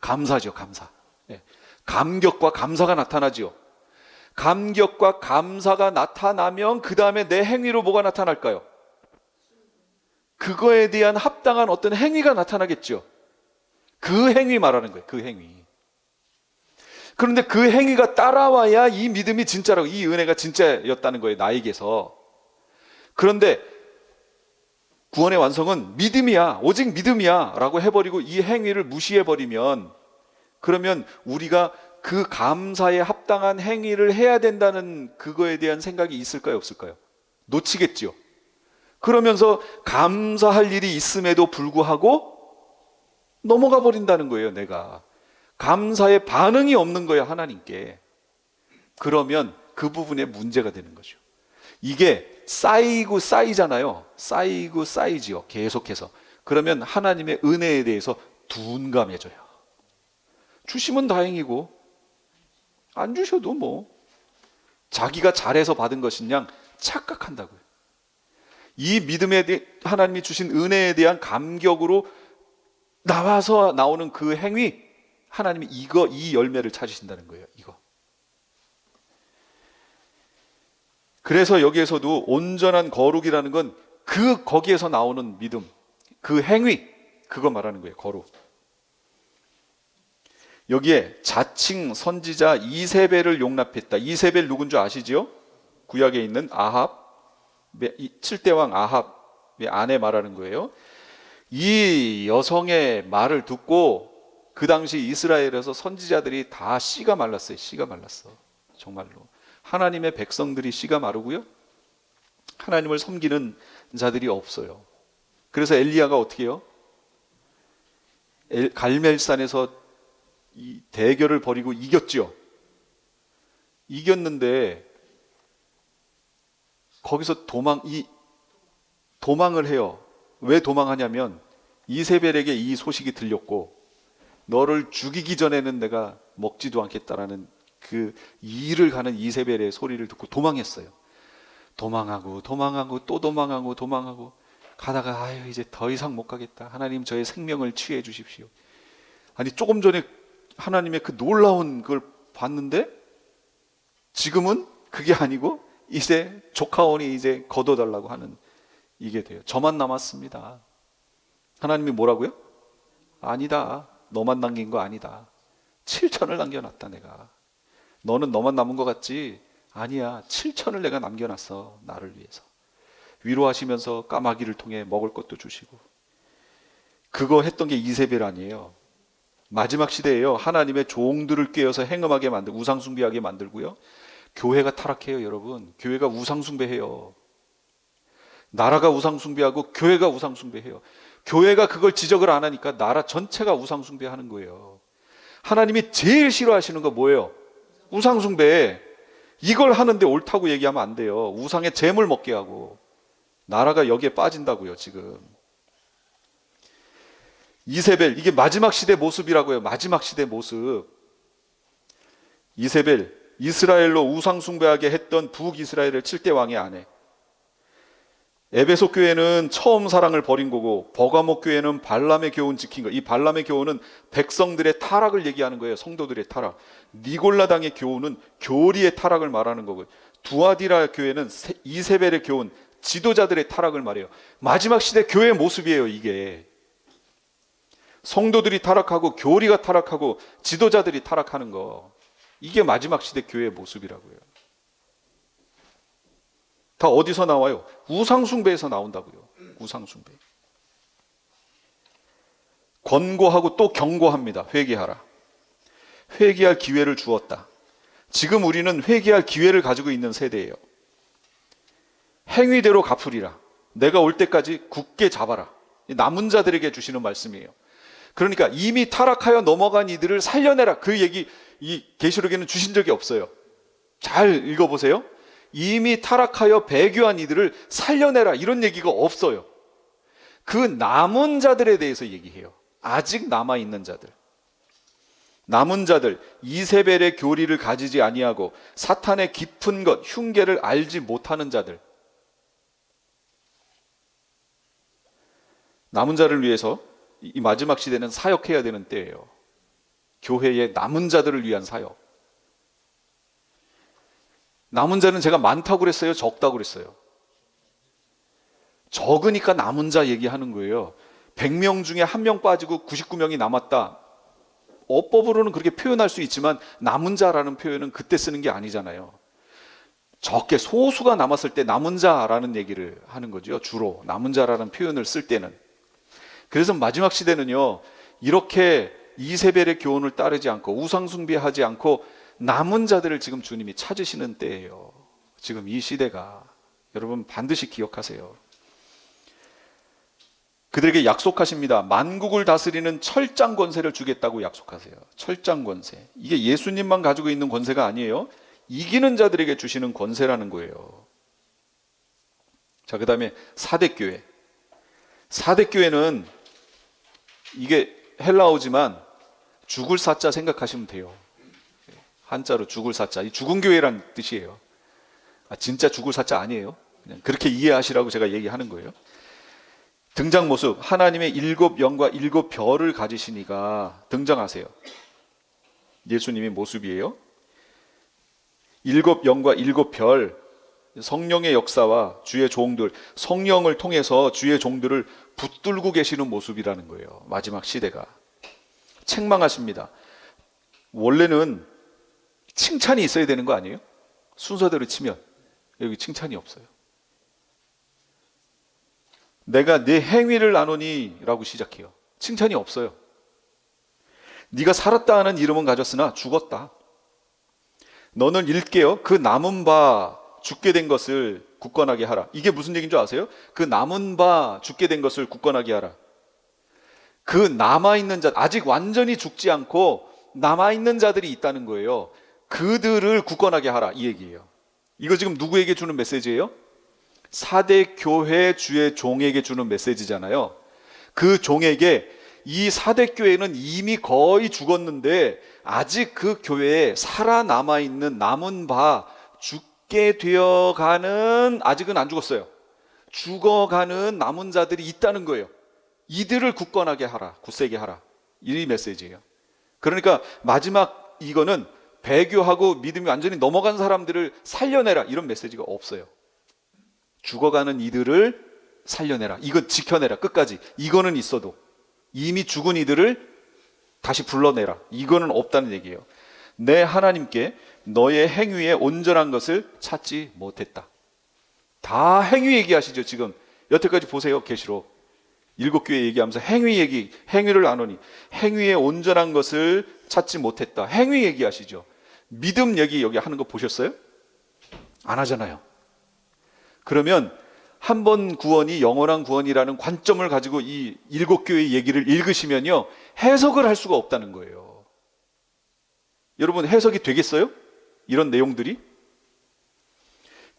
감사죠, 감사. 감격과 감사가 나타나죠. 감격과 감사가 나타나면 그 다음에 내 행위로 뭐가 나타날까요? 그거에 대한 합당한 어떤 행위가 나타나겠죠. 그 행위 말하는 거예요. 그 행위. 그런데 그 행위가 따라와야 이 믿음이 진짜라고, 이 은혜가 진짜였다는 거예요, 나에게서. 그런데 구원의 완성은 믿음이야, 오직 믿음이야 라고 해버리고 이 행위를 무시해버리면, 그러면 우리가 그 감사에 합당한 행위를 해야 된다는 그거에 대한 생각이 있을까요, 없을까요? 놓치겠죠. 그러면서 감사할 일이 있음에도 불구하고 넘어가 버린다는 거예요. 내가 감사의 반응이 없는 거예요, 하나님께. 그러면 그 부분에 문제가 되는 거죠. 이게 쌓이고 쌓이잖아요. 쌓이고 쌓이지요, 계속해서. 그러면 하나님의 은혜에 대해서 둔감해져요. 주시면 다행이고 안 주셔도 뭐 자기가 잘해서 받은 것인 양 착각한다고요. 이 믿음에 대해 하나님이 주신 은혜에 대한 감격으로 나와서 나오는 그 행위, 하나님이 이 열매를 찾으신다는 거예요. 이거. 그래서 여기에서도 온전한 거룩이라는 건 거기에서 나오는 믿음, 그 행위, 그거 말하는 거예요. 거룩. 여기에 자칭 선지자 이세벨을 용납했다. 이세벨 누군 줄 아시죠? 구약에 있는 아합, 7대 왕 아합의 아내 말하는 거예요. 이 여성의 말을 듣고 그 당시 이스라엘에서 선지자들이 다 씨가 말랐어요. 씨가 말랐어. 정말로. 하나님의 백성들이 씨가 마르고요, 하나님을 섬기는 자들이 없어요. 그래서 엘리야가 어떻게 해요? 갈멜산에서 이 대결을 벌이고 이겼죠. 이겼는데 거기서 도망을 해요. 왜 도망하냐면 이세벨에게 이 소식이 들렸고 너를 죽이기 전에는 내가 먹지도 않겠다라는 그 일을 가는 이세벨의 소리를 듣고 도망했어요. 도망하고 또 도망하고 가다가 이제 더 이상 못 가겠다. 하나님 저의 생명을 취해 주십시오. 아니 조금 전에 하나님의 그 놀라운 걸 봤는데 지금은 그게 아니고 이제 조카원이 이제 거둬달라고 하는 이게 돼요. 저만 남았습니다. 하나님이 뭐라고요? 아니다. 너만 남긴 거 아니다. 7천을 남겨놨다 내가. 너는 너만 남은 것 같지? 아니야. 7천을 내가 남겨놨어. 나를 위해서. 위로하시면서 까마귀를 통해 먹을 것도 주시고. 그거 했던 게 이세벨 아니에요. 마지막 시대에요. 하나님의 종들을 꿰어서 행음하게 만들고 우상숭배하게 만들고요. 교회가 타락해요, 여러분. 교회가 우상숭배해요. 나라가 우상숭배하고 교회가 우상숭배해요. 교회가 그걸 지적을 안 하니까 나라 전체가 우상숭배하는 거예요. 하나님이 제일 싫어하시는 거 뭐예요? 우상숭배. 이걸 하는데 옳다고 얘기하면 안 돼요. 우상의 재물 먹게 하고. 나라가 여기에 빠진다고요, 지금. 이세벨, 이게 마지막 시대 모습이라고요. 마지막 시대 모습. 이세벨, 이스라엘로 우상숭배하게 했던 북이스라엘의 7대 왕의 아내. 에베소 교회는 처음 사랑을 버린 거고, 버가목 교회는 발람의 교훈 지킨 거. 이 발람의 교훈은 백성들의 타락을 얘기하는 거예요. 성도들의 타락. 니골라당의 교훈은 교리의 타락을 말하는 거고요. 두아디라 교회는 이세벨의 교훈, 지도자들의 타락을 말해요. 마지막 시대 교회의 모습이에요, 이게. 성도들이 타락하고 교리가 타락하고 지도자들이 타락하는 거. 이게 마지막 시대 교회의 모습이라고요. 다 어디서 나와요? 우상숭배에서 나온다고요. 우상숭배. 권고하고 또 경고합니다. 회개하라. 회개할 기회를 주었다. 지금 우리는 회개할 기회를 가지고 있는 세대예요. 행위대로 갚으리라. 내가 올 때까지 굳게 잡아라. 남은 자들에게 주시는 말씀이에요. 그러니까 이미 타락하여 넘어간 이들을 살려내라. 그 얘기 이 계시록에는 주신 적이 없어요. 잘 읽어보세요. 이미 타락하여 배교한 이들을 살려내라. 이런 얘기가 없어요. 그 남은 자들에 대해서 얘기해요. 아직 남아있는 자들. 남은 자들, 이세벨의 교리를 가지지 아니하고 사탄의 깊은 것, 흉계를 알지 못하는 자들. 남은 자를 위해서 이 마지막 시대는 사역해야 되는 때예요. 교회의 남은 자들을 위한 사역. 남은 자는 제가 많다고 그랬어요? 적다고 그랬어요? 적으니까 남은 자 얘기하는 거예요. 100명 중에 1명 빠지고 99명이 남았다. 어법으로는 그렇게 표현할 수 있지만 남은 자라는 표현은 그때 쓰는 게 아니잖아요. 적게 소수가 남았을 때 남은 자라는 얘기를 하는 거죠. 주로 남은 자라는 표현을 쓸 때는. 그래서 마지막 시대는요, 이렇게 이세벨의 교훈을 따르지 않고 우상 숭배하지 않고 남은 자들을 지금 주님이 찾으시는 때예요. 지금 이 시대가. 여러분 반드시 기억하세요. 그들에게 약속하십니다. 만국을 다스리는 철장 권세를 주겠다고 약속하세요. 철장 권세. 이게 예수님만 가지고 있는 권세가 아니에요. 이기는 자들에게 주시는 권세라는 거예요. 자, 그 다음에 사대교회. 사대교회는 이게 헬라어지만 죽을 사자 생각하시면 돼요. 한자로 죽을 사자. 이 죽은 교회란 뜻이에요. 진짜 죽을 사자 아니에요. 그냥 그렇게 이해하시라고 제가 얘기하는 거예요. 등장 모습, 하나님의 7영과 7별을 가지시니까 등장하세요. 예수님의 모습이에요. 7영과 7별, 성령의 역사와 주의 종들, 성령을 통해서 주의 종들을 붙들고 계시는 모습이라는 거예요. 마지막 시대가. 책망하십니다. 원래는 칭찬이 있어야 되는 거 아니에요? 순서대로 치면 여기 칭찬이 없어요. 내가 네 행위를 아노니 라고 시작해요. 칭찬이 없어요. 네가 살았다 하는 이름은 가졌으나 죽었다. 너는 일깨어 그 남은 바 죽게 된 것을 굳건하게 하라. 이게 무슨 얘기인 줄 아세요? 그 남은 바 죽게 된 것을 굳건하게 하라. 그 남아있는 자, 아직 완전히 죽지 않고 남아있는 자들이 있다는 거예요. 그들을 굳건하게 하라 이 얘기예요. 이거 지금 누구에게 주는 메시지예요? 사대 교회 주의 종에게 주는 메시지잖아요. 그 종에게 이 사대 교회는 이미 거의 죽었는데 아직 그 교회에 살아남아 있는 남은 바 죽게 되어가는, 아직은 안 죽었어요. 죽어가는 남은 자들이 있다는 거예요. 이들을 굳건하게 하라, 굳세게 하라. 이 메시지예요. 그러니까 마지막 이거는 배교하고 믿음이 완전히 넘어간 사람들을 살려내라 이런 메시지가 없어요. 죽어가는 이들을 살려내라. 이거 지켜내라. 끝까지. 이거는 있어도 이미 죽은 이들을 다시 불러내라. 이거는 없다는 얘기예요. 내 하나님께 너의 행위에 온전한 것을 찾지 못했다. 다 행위 얘기하시죠. 지금 여태까지 보세요. 계시록 7교회 얘기하면서 행위 얘기, 행위를 안 하니 행위에 온전한 것을 찾지 못했다. 행위 얘기하시죠. 믿음 얘기 여기 하는 거 보셨어요? 안 하잖아요. 그러면 한 번 구원이 영원한 구원이라는 관점을 가지고 이 7교회 얘기를 읽으시면요, 해석을 할 수가 없다는 거예요. 여러분 해석이 되겠어요? 이런 내용들이?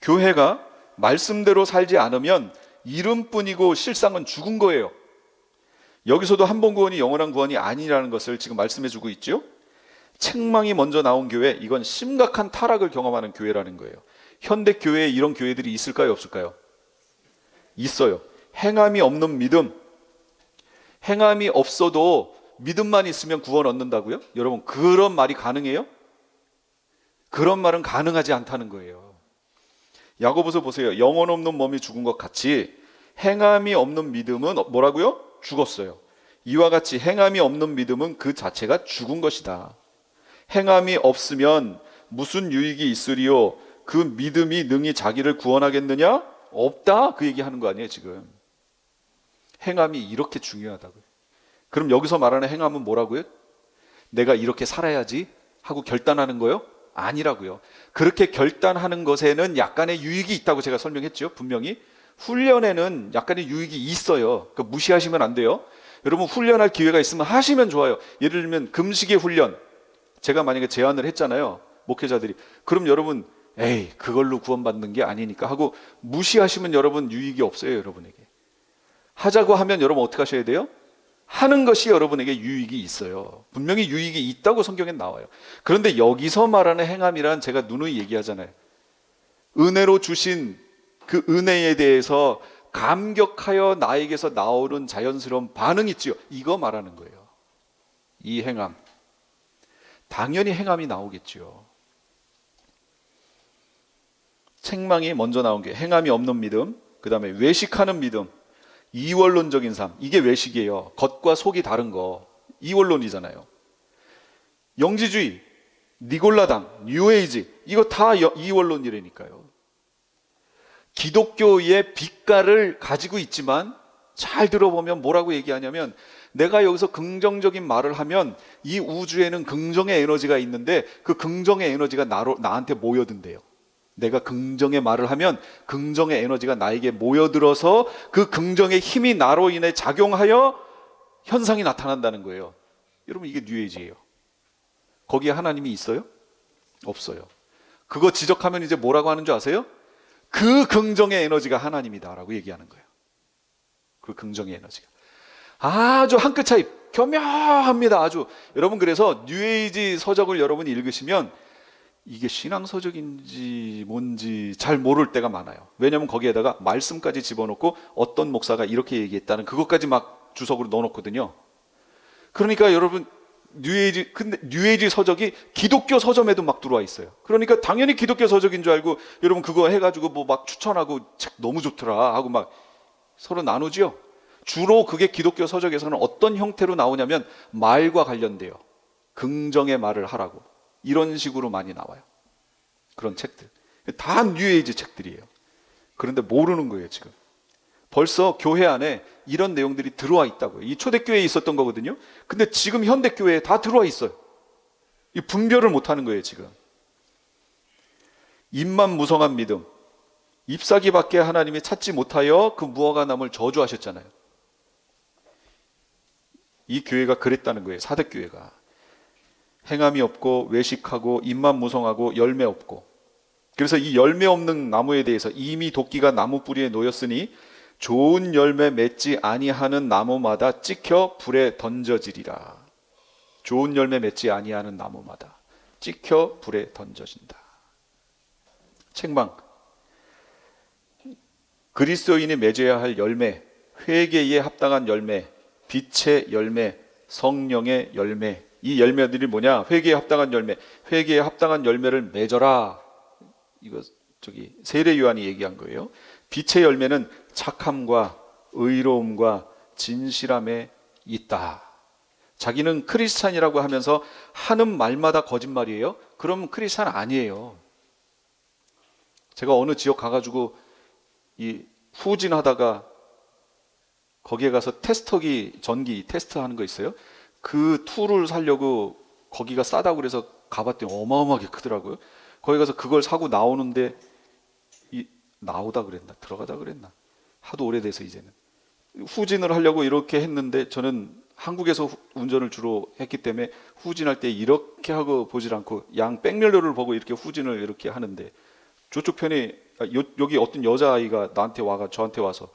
교회가 말씀대로 살지 않으면 이름뿐이고 실상은 죽은 거예요. 여기서도 한 번 구원이 영원한 구원이 아니라는 것을 지금 말씀해 주고 있죠. 책망이 먼저 나온 교회, 이건 심각한 타락을 경험하는 교회라는 거예요. 현대 교회에 이런 교회들이 있을까요? 없을까요? 있어요. 행함이 없는 믿음. 행함이 없어도 믿음만 있으면 구원 얻는다고요? 여러분 그런 말이 가능해요? 그런 말은 가능하지 않다는 거예요. 야고보서 보세요. 영혼 없는 몸이 죽은 것 같이 행함이 없는 믿음은 뭐라고요? 죽었어요. 이와 같이 행함이 없는 믿음은 그 자체가 죽은 것이다. 행함이 없으면 무슨 유익이 있으리요? 그 믿음이 능히 자기를 구원하겠느냐? 없다. 그 얘기하는 거 아니에요 지금. 행함이 이렇게 중요하다고요. 그럼 여기서 말하는 행함은 뭐라고요? 내가 이렇게 살아야지 하고 결단하는 거요? 아니라고요. 그렇게 결단하는 것에는 약간의 유익이 있다고 제가 설명했죠. 분명히 훈련에는 약간의 유익이 있어요. 그러니까 무시하시면 안 돼요. 여러분 훈련할 기회가 있으면 하시면 좋아요. 예를 들면 금식의 훈련, 제가 만약에 제안을 했잖아요, 목회자들이. 그럼 여러분 에이 그걸로 구원받는 게 아니니까 하고 무시하시면 여러분 유익이 없어요. 여러분에게 하자고 하면 여러분 어떻게 하셔야 돼요? 하는 것이 여러분에게 유익이 있어요. 분명히 유익이 있다고 성경에 나와요. 그런데 여기서 말하는 행함이란 제가 누누이 얘기하잖아요. 은혜로 주신 그 은혜에 대해서 감격하여 나에게서 나오는 자연스러운 반응이 있지요. 이거 말하는 거예요. 이 행함. 당연히 행함이 나오겠지요. 책망이 먼저 나온 게 행함이 없는 믿음, 그 다음에 외식하는 믿음, 이원론적인 삶. 이게 외식이에요. 겉과 속이 다른 거. 이원론이잖아요. 영지주의, 니골라당, 뉴에이지, 이거 다 이원론이라니까요. 기독교의 빛깔을 가지고 있지만 잘 들어보면 뭐라고 얘기하냐면, 내가 여기서 긍정적인 말을 하면 이 우주에는 긍정의 에너지가 있는데 그 긍정의 에너지가 나한테 모여든대요. 내가 긍정의 말을 하면 긍정의 에너지가 나에게 모여들어서 그 긍정의 힘이 나로 인해 작용하여 현상이 나타난다는 거예요. 여러분, 이게 뉴에이지예요. 거기에 하나님이 있어요? 없어요. 그거 지적하면 이제 뭐라고 하는 줄 아세요? 그 긍정의 에너지가 하나님이다라고 얘기하는 거예요. 그 긍정의 에너지가 아주 한 끗 차이, 교묘합니다. 아주. 여러분, 그래서 뉴에이지 서적을 여러분이 읽으시면 이게 신앙 서적인지 뭔지 잘 모를 때가 많아요. 왜냐하면 거기에다가 말씀까지 집어넣고 어떤 목사가 이렇게 얘기했다는 그것까지 막 주석으로 넣어놓거든요. 그러니까 여러분, 근데 뉴에이지 서적이 기독교 서점에도 막 들어와 있어요. 그러니까 당연히 기독교 서적인 줄 알고 여러분 그거 해가지고 뭐 막 추천하고 책 너무 좋더라 하고 막 서로 나누죠. 주로 그게 기독교 서적에서는 어떤 형태로 나오냐면 말과 관련돼요. 긍정의 말을 하라고. 이런 식으로 많이 나와요. 그런 책들. 다 뉴에이지 책들이에요. 그런데 모르는 거예요, 지금. 벌써 교회 안에 이런 내용들이 들어와 있다고요. 이 초대교회에 있었던 거거든요. 근데 지금 현대교회에 다 들어와 있어요. 이 분별을 못하는 거예요, 지금. 입만 무성한 믿음. 잎사귀밖에 하나님이 찾지 못하여 그 무화과 나무를 저주하셨잖아요. 이 교회가 그랬다는 거예요. 사대교회가. 행함이 없고 외식하고 입만 무성하고 열매 없고. 그래서 이 열매 없는 나무에 대해서 이미 도끼가 나무 뿌리에 놓였으니 좋은 열매 맺지 아니하는 나무마다 찍혀 불에 던져지리라. 좋은 열매 맺지 아니하는 나무마다 찍혀 불에 던져진다. 책망. 그리스도인이 맺어야 할 열매, 회개에 합당한 열매, 빛의 열매, 성령의 열매. 이 열매들이 뭐냐? 회개에 합당한 열매. 회개에 합당한 열매를 맺어라. 이거 세례 요한이 얘기한 거예요. 빛의 열매는 착함과 의로움과 진실함에 있다. 자기는 크리스찬이라고 하면서 하는 말마다 거짓말이에요? 그럼 크리스찬 아니에요. 제가 어느 지역 가가지고 이 후진하다가 거기에 가서 테스터기 전기 테스트하는 거 있어요. 그 툴을 사려고 거기가 싸다고 그래서 가봤더니 어마어마하게 크더라고요. 거기 가서 그걸 사고 나오는데 나오다 그랬나 들어가다 그랬나 하도 오래돼서 이제는 후진을 하려고 이렇게 했는데 저는 한국에서 운전을 주로 했기 때문에 후진할 때 이렇게 하고 보질 않고 양 백mirror를 보고 이렇게 후진을 이렇게 하는데 저쪽 편에 여기 어떤 여자아이가 저한테 와서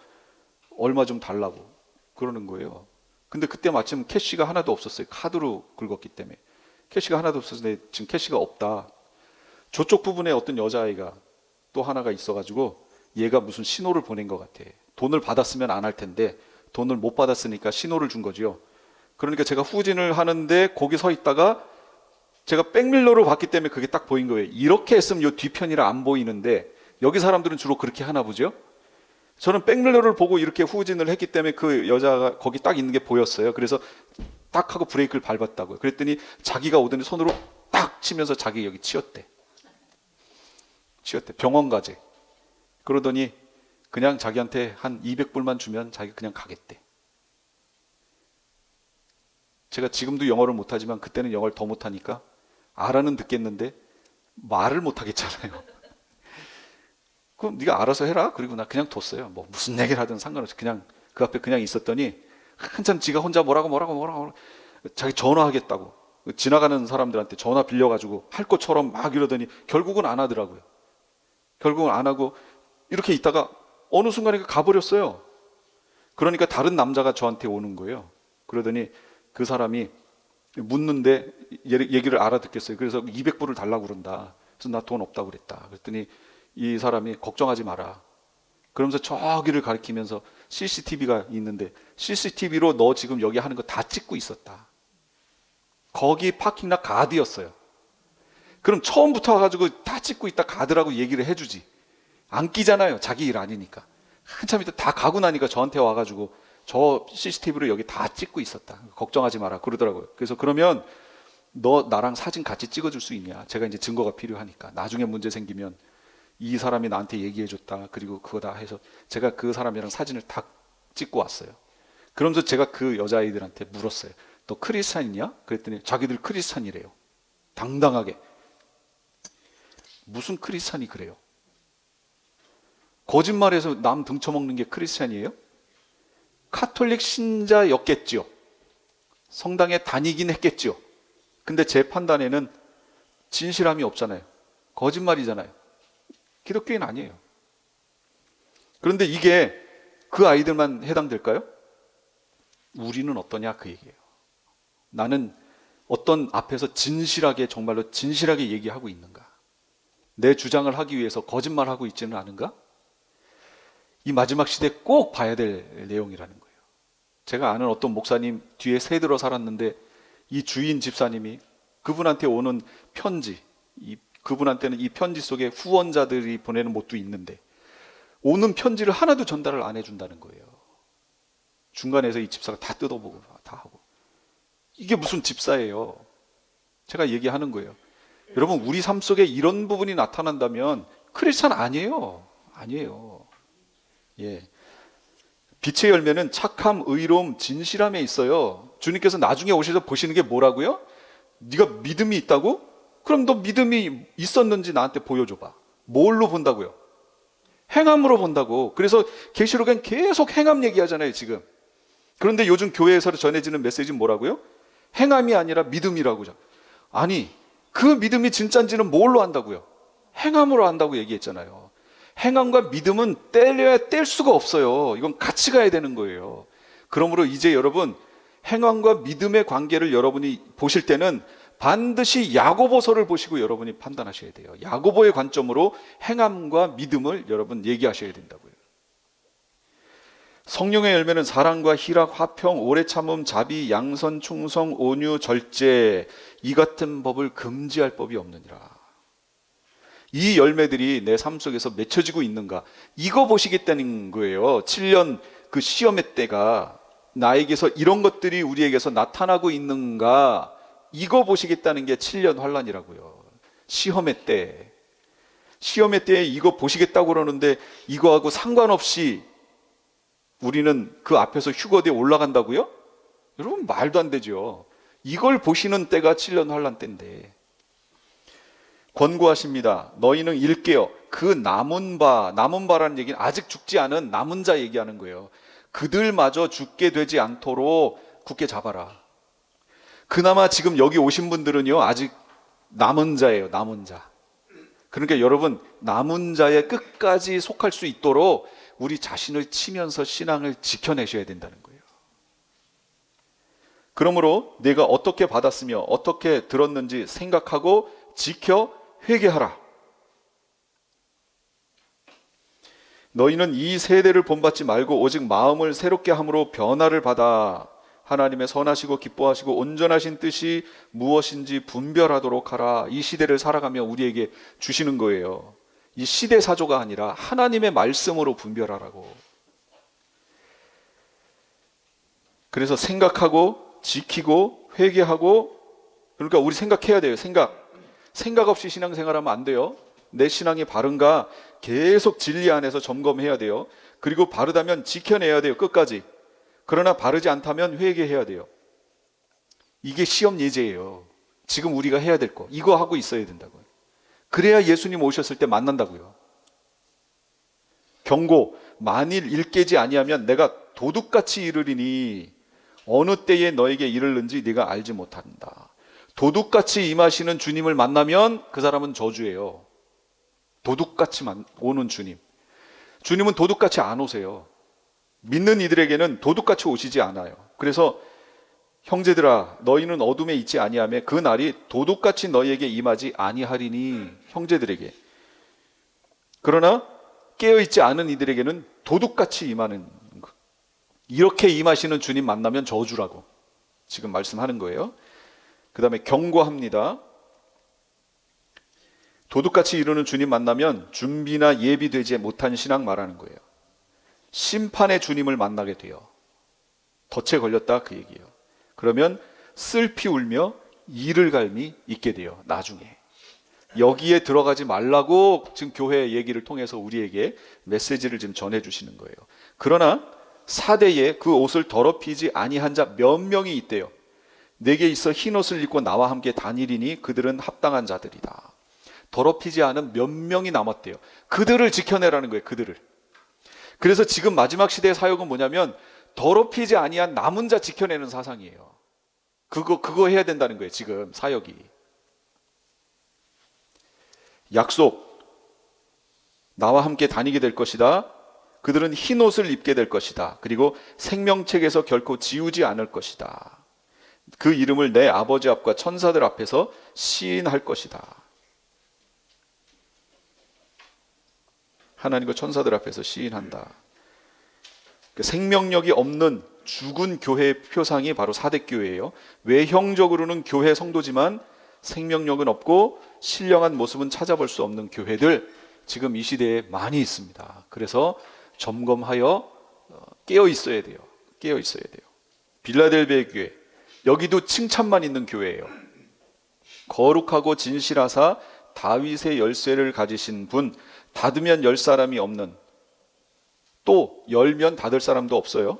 얼마 좀 달라고 그러는 거예요. 근데 그때 마침 캐시가 하나도 없었어요. 카드로 긁었기 때문에 캐시가 하나도 없었는데 지금 캐시가 없다. 저쪽 부분에 어떤 여자아이가 또 하나가 있어가지고 얘가 무슨 신호를 보낸 것 같아. 돈을 받았으면 안 할 텐데 돈을 못 받았으니까 신호를 준 거죠. 그러니까 제가 후진을 하는데 거기 서 있다가 제가 백밀러로 봤기 때문에 그게 딱 보인 거예요. 이렇게 했으면 이 뒤편이라 안 보이는데 여기 사람들은 주로 그렇게 하나 보죠. 저는 백밀러를 보고 이렇게 후진을 했기 때문에 그 여자가 거기 딱 있는 게 보였어요. 그래서 딱 하고 브레이크를 밟았다고요. 그랬더니 자기가 오더니 손으로 딱 치면서 자기 여기 치였대. 병원 가재. 그러더니 그냥 자기한테 한 200불만 주면 자기가 그냥 가겠대. 제가 지금도 영어를 못하지만 그때는 영어를 더 못하니까 알아는 듣겠는데 말을 못하겠잖아요. 그럼 네가 알아서 해라. 그리고 나 그냥 뒀어요. 뭐 무슨 얘기를 하든 상관없이 그냥 그 앞에 그냥 있었더니 한참 지가 혼자 뭐라고 자기 전화하겠다고 지나가는 사람들한테 전화 빌려가지고 할 것처럼 막 이러더니 결국은 안 하더라고요. 결국은 안 하고 이렇게 있다가 어느 순간에 가버렸어요. 그러니까 다른 남자가 저한테 오는 거예요. 그러더니 그 사람이 묻는데 얘기를 알아듣겠어요. 그래서 200불을 달라고 그런다. 그래서 나 돈 없다고 그랬다. 그랬더니 이 사람이 걱정하지 마라. 그러면서 저기를 가리키면서 CCTV가 있는데 CCTV로 너 지금 여기 하는 거 다 찍고 있었다. 거기 파킹락 가드였어요. 그럼 처음부터 와가지고 다 찍고 있다 가드라고 얘기를 해주지. 안 끼잖아요. 자기 일 아니니까. 한참 있다 다 가고 나니까 저한테 와가지고 저 CCTV로 여기 다 찍고 있었다. 걱정하지 마라 그러더라고요. 그래서 그러면 너 나랑 사진 같이 찍어줄 수 있냐? 제가 이제 증거가 필요하니까 나중에 문제 생기면 이 사람이 나한테 얘기해줬다. 그리고 그거다 해서 제가 그 사람이랑 사진을 다 찍고 왔어요. 그러면서 제가 그 여자아이들한테 물었어요. 너 크리스찬이냐? 그랬더니 자기들 크리스찬이래요. 당당하게. 무슨 크리스찬이 그래요? 거짓말해서 남 등쳐먹는 게 크리스찬이에요? 카톨릭 신자였겠지요. 성당에 다니긴 했겠지요. 근데 제 판단에는 진실함이 없잖아요. 거짓말이잖아요. 기독교인 아니에요. 그런데 이게 그 아이들만 해당될까요? 우리는 어떠냐 그 얘기예요. 나는 어떤 앞에서 진실하게 정말로 진실하게 얘기하고 있는가? 내 주장을 하기 위해서 거짓말하고 있지는 않은가? 이 마지막 시대에 꼭 봐야 될 내용이라는 거예요. 제가 아는 어떤 목사님 뒤에 새들어 살았는데 이 주인 집사님이 그분한테 오는 편지, 그분한테는 이 편지 속에 후원자들이 보내는 뭣도 있는데 오는 편지를 하나도 전달을 안 해준다는 거예요. 중간에서 이 집사가 다 뜯어보고 다 하고. 이게 무슨 집사예요? 제가 얘기하는 거예요. 여러분 우리 삶 속에 이런 부분이 나타난다면 크리스찬 아니에요. 아니에요. 예. 빛의 열매는 착함, 의로움, 진실함에 있어요. 주님께서 나중에 오셔서 보시는 게 뭐라고요? 네가 믿음이 있다고? 그럼 너 믿음이 있었는지 나한테 보여줘봐. 뭘로 본다고요? 행함으로 본다고. 그래서 계시록엔 계속 행함 얘기하잖아요 지금. 그런데 요즘 교회에서 전해지는 메시지는 뭐라고요? 행함이 아니라 믿음이라고. 아니 그 믿음이 진짜인지는 뭘로 안다고요? 행함으로 안다고 얘기했잖아요. 행함과 믿음은 떼려야 뗄 수가 없어요. 이건 같이 가야 되는 거예요. 그러므로 이제 여러분 행함과 믿음의 관계를 여러분이 보실 때는 반드시 야고보서를 보시고 여러분이 판단하셔야 돼요. 야고보의 관점으로 행함과 믿음을 여러분 얘기하셔야 된다고요. 성령의 열매는 사랑과 희락, 화평, 오래 참음, 자비, 양선, 충성, 온유, 절제, 이 같은 법을 금지할 법이 없느니라. 이 열매들이 내 삶 속에서 맺혀지고 있는가? 이거 보시겠다는 거예요. 7년 그 시험의 때가 나에게서 이런 것들이 우리에게서 나타나고 있는가? 이거 보시겠다는 게 7년 환란이라고요. 시험의 때. 시험의 때에 이거 보시겠다고 그러는데 이거하고 상관없이 우리는 그 앞에서 휴거대에 올라간다고요? 여러분 말도 안 되죠. 이걸 보시는 때가 7년 환란 때인데. 권고하십니다. 너희는 일깨어 그 남은 바라는 얘기는 아직 죽지 않은 남은 자 얘기하는 거예요. 그들마저 죽게 되지 않도록 굳게 잡아라. 그나마 지금 여기 오신 분들은요 아직 남은 자예요. 남은 자. 그러니까 여러분 남은 자의 끝까지 속할 수 있도록 우리 자신을 치면서 신앙을 지켜내셔야 된다는 거예요. 그러므로 내가 어떻게 받았으며 어떻게 들었는지 생각하고 지켜 회개하라. 너희는 이 세대를 본받지 말고 오직 마음을 새롭게 함으로 변화를 받아 하나님의 선하시고 기뻐하시고 온전하신 뜻이 무엇인지 분별하도록 하라. 이 시대를 살아가며 우리에게 주시는 거예요. 이 시대 사조가 아니라 하나님의 말씀으로 분별하라고. 그래서 생각하고 지키고 회개하고, 그러니까 우리 생각해야 돼요. 생각 없이 신앙생활하면 안 돼요. 내 신앙이 바른가 계속 진리 안에서 점검해야 돼요. 그리고 바르다면 지켜내야 돼요. 끝까지. 그러나 바르지 않다면 회개해야 돼요. 이게 시험 예제예요. 지금 우리가 해야 될 거 이거 하고 있어야 된다고요. 그래야 예수님 오셨을 때 만난다고요. 경고, 만일 일깨지 아니하면 내가 도둑같이 이르리니 어느 때에 너에게 이르는지 네가 알지 못한다. 도둑같이 임하시는 주님을 만나면 그 사람은 저주예요. 도둑같이 오는 주님. 주님은 도둑같이 안 오세요. 믿는 이들에게는 도둑같이 오시지 않아요. 그래서 형제들아 너희는 어둠에 있지 아니하며 그 날이 도둑같이 너희에게 임하지 아니하리니. 형제들에게. 그러나 깨어있지 않은 이들에게는 도둑같이 임하는 것. 이렇게 임하시는 주님 만나면 저주라고 지금 말씀하는 거예요. 그 다음에 경고합니다. 도둑같이 이루는 주님 만나면 준비나 예비되지 못한 신앙 말하는 거예요. 심판의 주님을 만나게 돼요. 덫에 걸렸다 그 얘기예요. 그러면 슬피 울며 이를 갈미 있게 돼요. 나중에. 여기에 들어가지 말라고 지금 교회 얘기를 통해서 우리에게 메시지를 지금 전해주시는 거예요. 그러나 사대에 그 옷을 더럽히지 아니한 자 몇 명이 있대요. 내게 있어 흰 옷을 입고 나와 함께 다니리니 그들은 합당한 자들이다. 더럽히지 않은 몇 명이 남았대요. 그들을 지켜내라는 거예요. 그들을. 그래서 지금 마지막 시대의 사역은 뭐냐면 더럽히지 아니한 남은 자 지켜내는 사상이에요. 그거 해야 된다는 거예요. 지금 사역이. 약속. 나와 함께 다니게 될 것이다. 그들은 흰 옷을 입게 될 것이다. 그리고 생명책에서 결코 지우지 않을 것이다. 그 이름을 내 아버지 앞과 천사들 앞에서 시인할 것이다. 하나님과 천사들 앞에서 시인한다. 생명력이 없는 죽은 교회의 표상이 바로 사대교회예요. 외형적으로는 교회 성도지만 생명력은 없고 신령한 모습은 찾아볼 수 없는 교회들 지금 이 시대에 많이 있습니다. 그래서 점검하여 깨어 있어야 돼요. 깨어 있어야 돼요. 빌라델비아 교회, 여기도 칭찬만 있는 교회예요. 거룩하고 진실하사 다윗의 열쇠를 가지신 분, 닫으면 열 사람이 없는, 또 열면 닫을 사람도 없어요.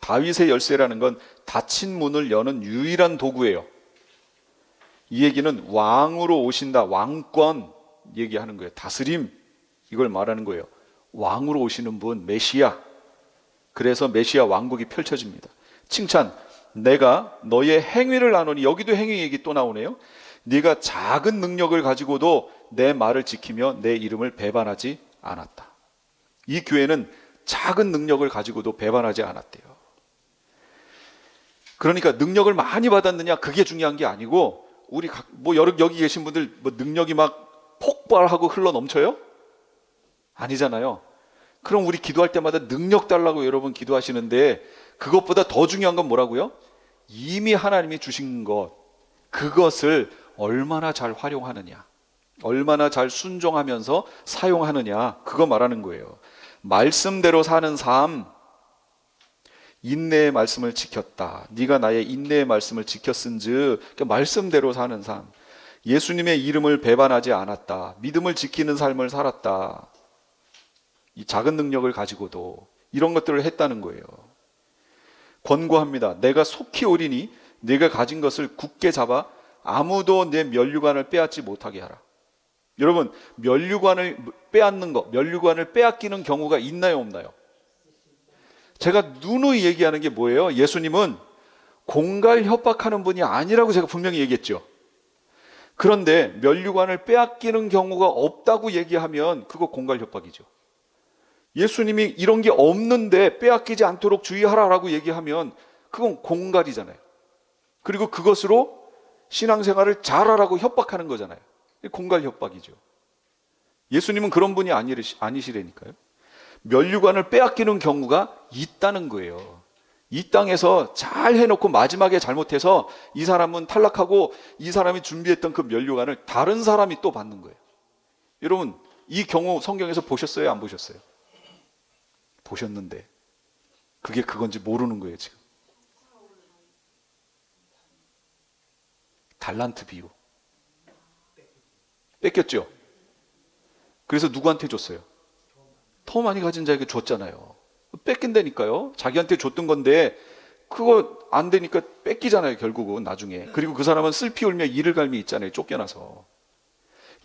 다윗의 열쇠라는 건 닫힌 문을 여는 유일한 도구예요. 이 얘기는 왕으로 오신다, 왕권 얘기하는 거예요. 다스림, 이걸 말하는 거예요. 왕으로 오시는 분, 메시아. 그래서 메시아 왕국이 펼쳐집니다. 칭찬, 내가 너의 행위를 아노니, 여기도 행위 얘기 또 나오네요. 네가 작은 능력을 가지고도 내 말을 지키며 내 이름을 배반하지 않았다. 이 교회는 작은 능력을 가지고도 배반하지 않았대요. 그러니까 능력을 많이 받았느냐 그게 중요한 게 아니고, 우리 여기 계신 분들 능력이 막 폭발하고 흘러 넘쳐요? 아니잖아요. 그럼 우리 기도할 때마다 능력 달라고 여러분 기도하시는데, 그것보다 더 중요한 건 뭐라고요? 이미 하나님이 주신 것, 그것을 얼마나 잘 활용하느냐, 얼마나 잘 순종하면서 사용하느냐, 그거 말하는 거예요. 말씀대로 사는 삶, 인내의 말씀을 지켰다. 네가 나의 인내의 말씀을 지켰은즉, 그러니까 말씀대로 사는 삶, 예수님의 이름을 배반하지 않았다. 믿음을 지키는 삶을 살았다. 이 작은 능력을 가지고도 이런 것들을 했다는 거예요. 권고합니다. 내가 속히 오리니 네가 가진 것을 굳게 잡아 아무도 내 면류관을 빼앗지 못하게 하라. 여러분, 면류관을 빼앗는 것, 면류관을 빼앗기는 경우가 있나요, 없나요? 제가 누누이 얘기하는 게 뭐예요? 예수님은 공갈 협박하는 분이 아니라고 제가 분명히 얘기했죠. 그런데 면류관을 빼앗기는 경우가 없다고 얘기하면 그거 공갈 협박이죠. 예수님이 이런 게 없는데 빼앗기지 않도록 주의하라라고 얘기하면 그건 공갈이잖아요. 그리고 그것으로 신앙생활을 잘하라고 협박하는 거잖아요. 공갈 협박이죠. 예수님은 그런 분이 아니시라니까요. 면류관을 빼앗기는 경우가 있다는 거예요. 이 땅에서 잘 해놓고 마지막에 잘못해서 이 사람은 탈락하고 이 사람이 준비했던 그 면류관을 다른 사람이 또 받는 거예요. 여러분, 이 경우 성경에서 보셨어요? 안 보셨어요? 보셨는데 그게 그건지 모르는 거예요. 지금 달란트 비유 뺏겼죠. 그래서 누구한테 줬어요? 더 많이 가진 자에게 줬잖아요. 뺏긴다니까요. 자기한테 줬던 건데 그거 안 되니까 뺏기잖아요, 결국은 나중에. 그리고 그 사람은 슬피 울며 이를 갈미 있잖아요, 쫓겨나서.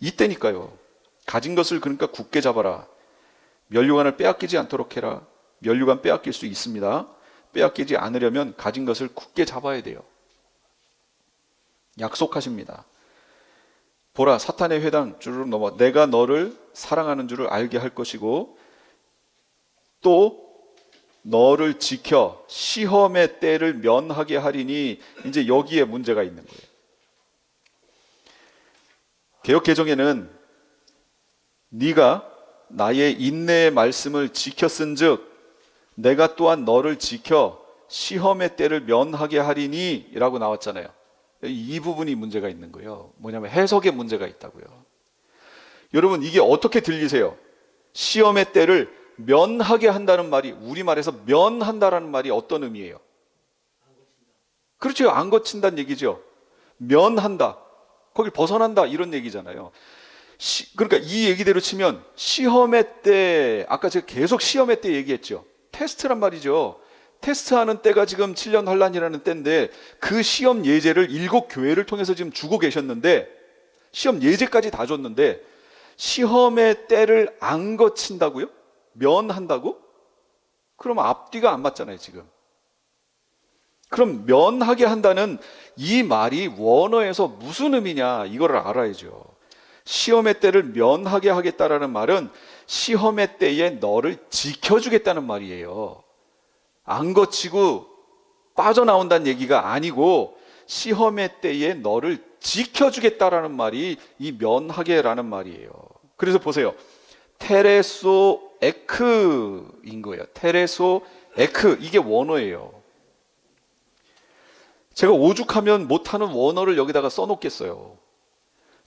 이때니까요. 가진 것을 그러니까 굳게 잡아라. 면류관을 빼앗기지 않도록 해라. 면류관 빼앗길 수 있습니다. 빼앗기지 않으려면 가진 것을 굳게 잡아야 돼요. 약속하십니다. 보라, 사탄의 회당 주르륵 넘어 내가 너를 사랑하는 줄을 알게 할 것이고 또 너를 지켜 시험의 때를 면하게 하리니, 이제 여기에 문제가 있는 거예요. 개역개정에는 네가 나의 인내의 말씀을 지켰은즉 내가 또한 너를 지켜 시험의 때를 면하게 하리니 라고 나왔잖아요. 이 부분이 문제가 있는 거예요. 뭐냐면 해석에 문제가 있다고요. 여러분, 이게 어떻게 들리세요? 시험의 때를 면하게 한다는 말이, 우리말에서 면한다라는 말이 어떤 의미예요? 그렇죠. 안 거친다는 얘기죠. 면한다. 거길 벗어난다. 이런 얘기잖아요. 그러니까 이 얘기대로 치면 시험의 때, 아까 제가 계속 시험의 때 얘기했죠. 테스트란 말이죠. 테스트하는 때가 지금 7년 환란이라는 때인데 그 시험 예제를 7교회를 통해서 지금 주고 계셨는데, 시험 예제까지 다 줬는데 시험의 때를 안 거친다고요? 면한다고? 그럼 앞뒤가 안 맞잖아요, 지금. 그럼 면하게 한다는 이 말이 원어에서 무슨 의미냐, 이거를 알아야죠. 시험의 때를 면하게 하겠다라는 말은 시험의 때에 너를 지켜주겠다는 말이에요. 안 거치고 빠져나온다는 얘기가 아니고 시험의 때에 너를 지켜주겠다라는 말이 이 면하게라는 말이에요. 그래서 보세요. 테레소 에크인 거예요. 테레소 에크, 이게 원어예요. 제가 오죽하면 못하는 원어를 여기다가 써놓겠어요.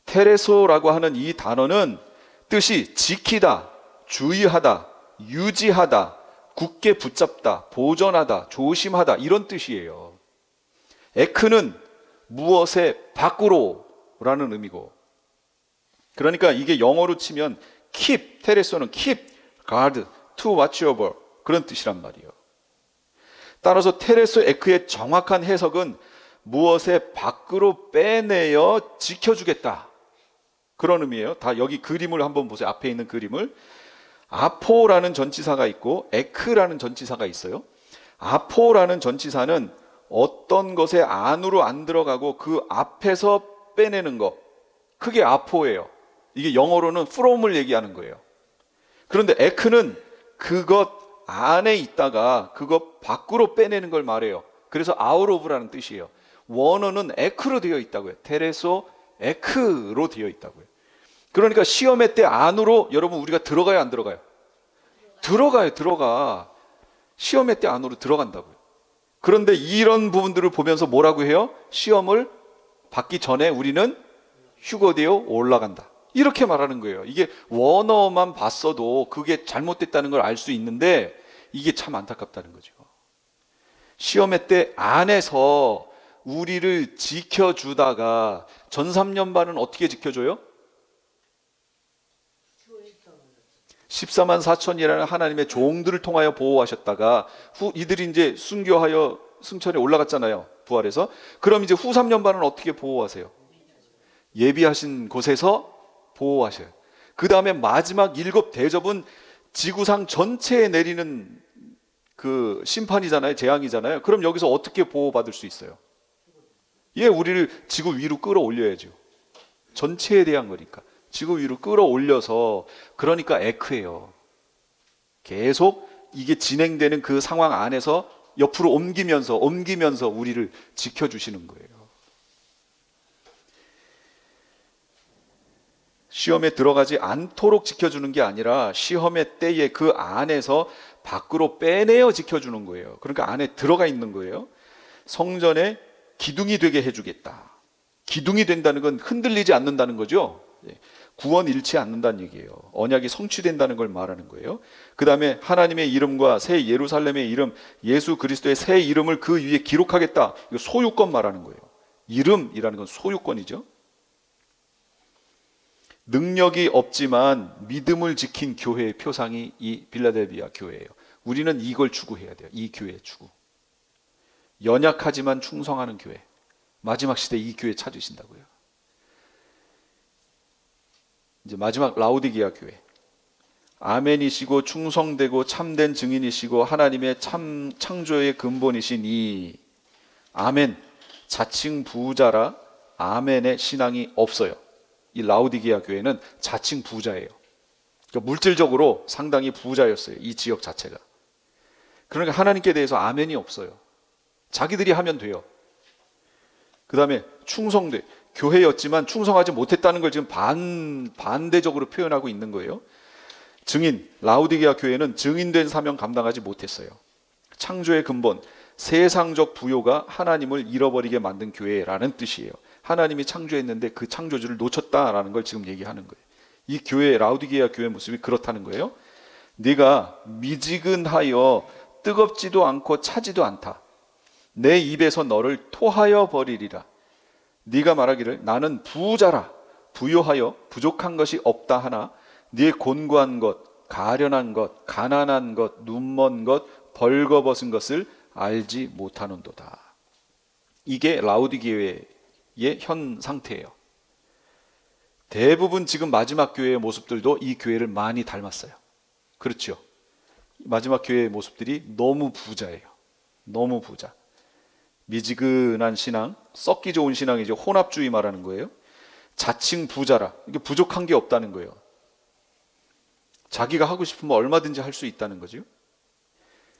테레소라고 하는 이 단어는 뜻이 지키다, 주의하다, 유지하다, 굳게 붙잡다, 보존하다, 조심하다, 이런 뜻이에요. 에크는 무엇의 밖으로 라는 의미고, 그러니까 이게 영어로 치면 keep, 테레소는 keep, guard, to watch over, 그런 뜻이란 말이에요. 따라서 테레소 에크의 정확한 해석은 무엇의 밖으로 빼내어 지켜주겠다, 그런 의미예요. 다 여기 그림을 한번 보세요. 앞에 있는 그림을. 아포라는 전치사가 있고 에크라는 전치사가 있어요. 아포라는 전치사는 어떤 것의 안으로 안 들어가고 그 앞에서 빼내는 것, 그게 아포예요. 이게 영어로는 from을 얘기하는 거예요. 그런데 에크는 그것 안에 있다가 그것 밖으로 빼내는 걸 말해요. 그래서 out of라는 뜻이에요. 원어는 에크로 되어 있다고요. 테레소 에크로 되어 있다고요. 그러니까 시험의 때 안으로 여러분 우리가 들어가요, 안 들어가요? 들어가요, 들어가. 시험의 때 안으로 들어간다고요. 그런데 이런 부분들을 보면서 뭐라고 해요? 시험을 받기 전에 우리는 휴거되어 올라간다, 이렇게 말하는 거예요. 이게 원어만 봤어도 그게 잘못됐다는 걸 알 수 있는데 이게 참 안타깝다는 거죠. 시험의 때 안에서 우리를 지켜주다가 전 3년반은 어떻게 지켜줘요? 14만 4천이라는 하나님의 종들을 통하여 보호하셨다가 이들이 이제 순교하여 승천에 올라갔잖아요, 부활해서. 그럼 이제 후 3년반은 어떻게 보호하세요? 예비하신 곳에서 보호하셔요. 그 다음에 마지막 7 대접은 지구상 전체에 내리는 그 심판이잖아요, 재앙이잖아요. 그럼 여기서 어떻게 보호받을 수 있어요? 예, 우리를 지구 위로 끌어올려야죠. 전체에 대한 거니까. 지구 위로 끌어올려서, 그러니까 에크예요. 계속 이게 진행되는 그 상황 안에서 옆으로 옮기면서 우리를 지켜주시는 거예요. 시험에 들어가지 않도록 지켜주는 게 아니라 시험의 때에 그 안에서 밖으로 빼내어 지켜주는 거예요. 그러니까 안에 들어가 있는 거예요. 성전에 기둥이 되게 해주겠다. 기둥이 된다는 건 흔들리지 않는다는 거죠. 구원 잃지 않는다는 얘기예요. 언약이 성취된다는 걸 말하는 거예요. 그 다음에 하나님의 이름과 새 예루살렘의 이름, 예수 그리스도의 새 이름을 그 위에 기록하겠다. 이거 소유권 말하는 거예요. 이름이라는 건 소유권이죠. 능력이 없지만 믿음을 지킨 교회의 표상이 이 빌라델비아 교회예요. 우리는 이걸 추구해야 돼요. 이 교회의 추구. 연약하지만 충성하는 교회. 마지막 시대 이 교회 찾으신다고요. 이제 마지막 라우디게아 교회. 아멘이시고 충성되고 참된 증인이시고 하나님의 창조의 근본이신 이 아멘, 자칭 부자라 아멘의 신앙이 없어요. 이 라우디게아 교회는 자칭 부자예요. 그러니까 물질적으로 상당히 부자였어요, 이 지역 자체가. 그러니까 하나님께 대해서 아멘이 없어요. 자기들이 하면 돼요. 그 다음에 충성돼. 교회였지만 충성하지 못했다는 걸 지금 반대적으로 표현하고 있는 거예요. 증인, 라우디게아 교회는 증인된 사명 감당하지 못했어요. 창조의 근본, 세상적 부요가 하나님을 잃어버리게 만든 교회라는 뜻이에요. 하나님이 창조했는데 그 창조주를 놓쳤다라는 걸 지금 얘기하는 거예요. 이 교회, 라우디게아 교회 모습이 그렇다는 거예요. 네가 미지근하여 뜨겁지도 않고 차지도 않다. 내 입에서 너를 토하여 버리리라. 네가 말하기를 나는 부자라. 부요하여 부족한 것이 없다 하나 네 곤고한 것, 가련한 것, 가난한 것, 눈먼 것, 벌거벗은 것을 알지 못하는도다. 이게 라우디게아의 현 상태예요. 대부분 지금 마지막 교회의 모습들도 이 교회를 많이 닮았어요. 그렇죠? 마지막 교회의 모습들이 너무 부자예요. 너무 부자. 미지근한 신앙, 썩기 좋은 신앙이죠. 혼합주의 말하는 거예요. 자칭 부자라. 이게 부족한 게 없다는 거예요. 자기가 하고 싶으면 얼마든지 할 수 있다는 거죠.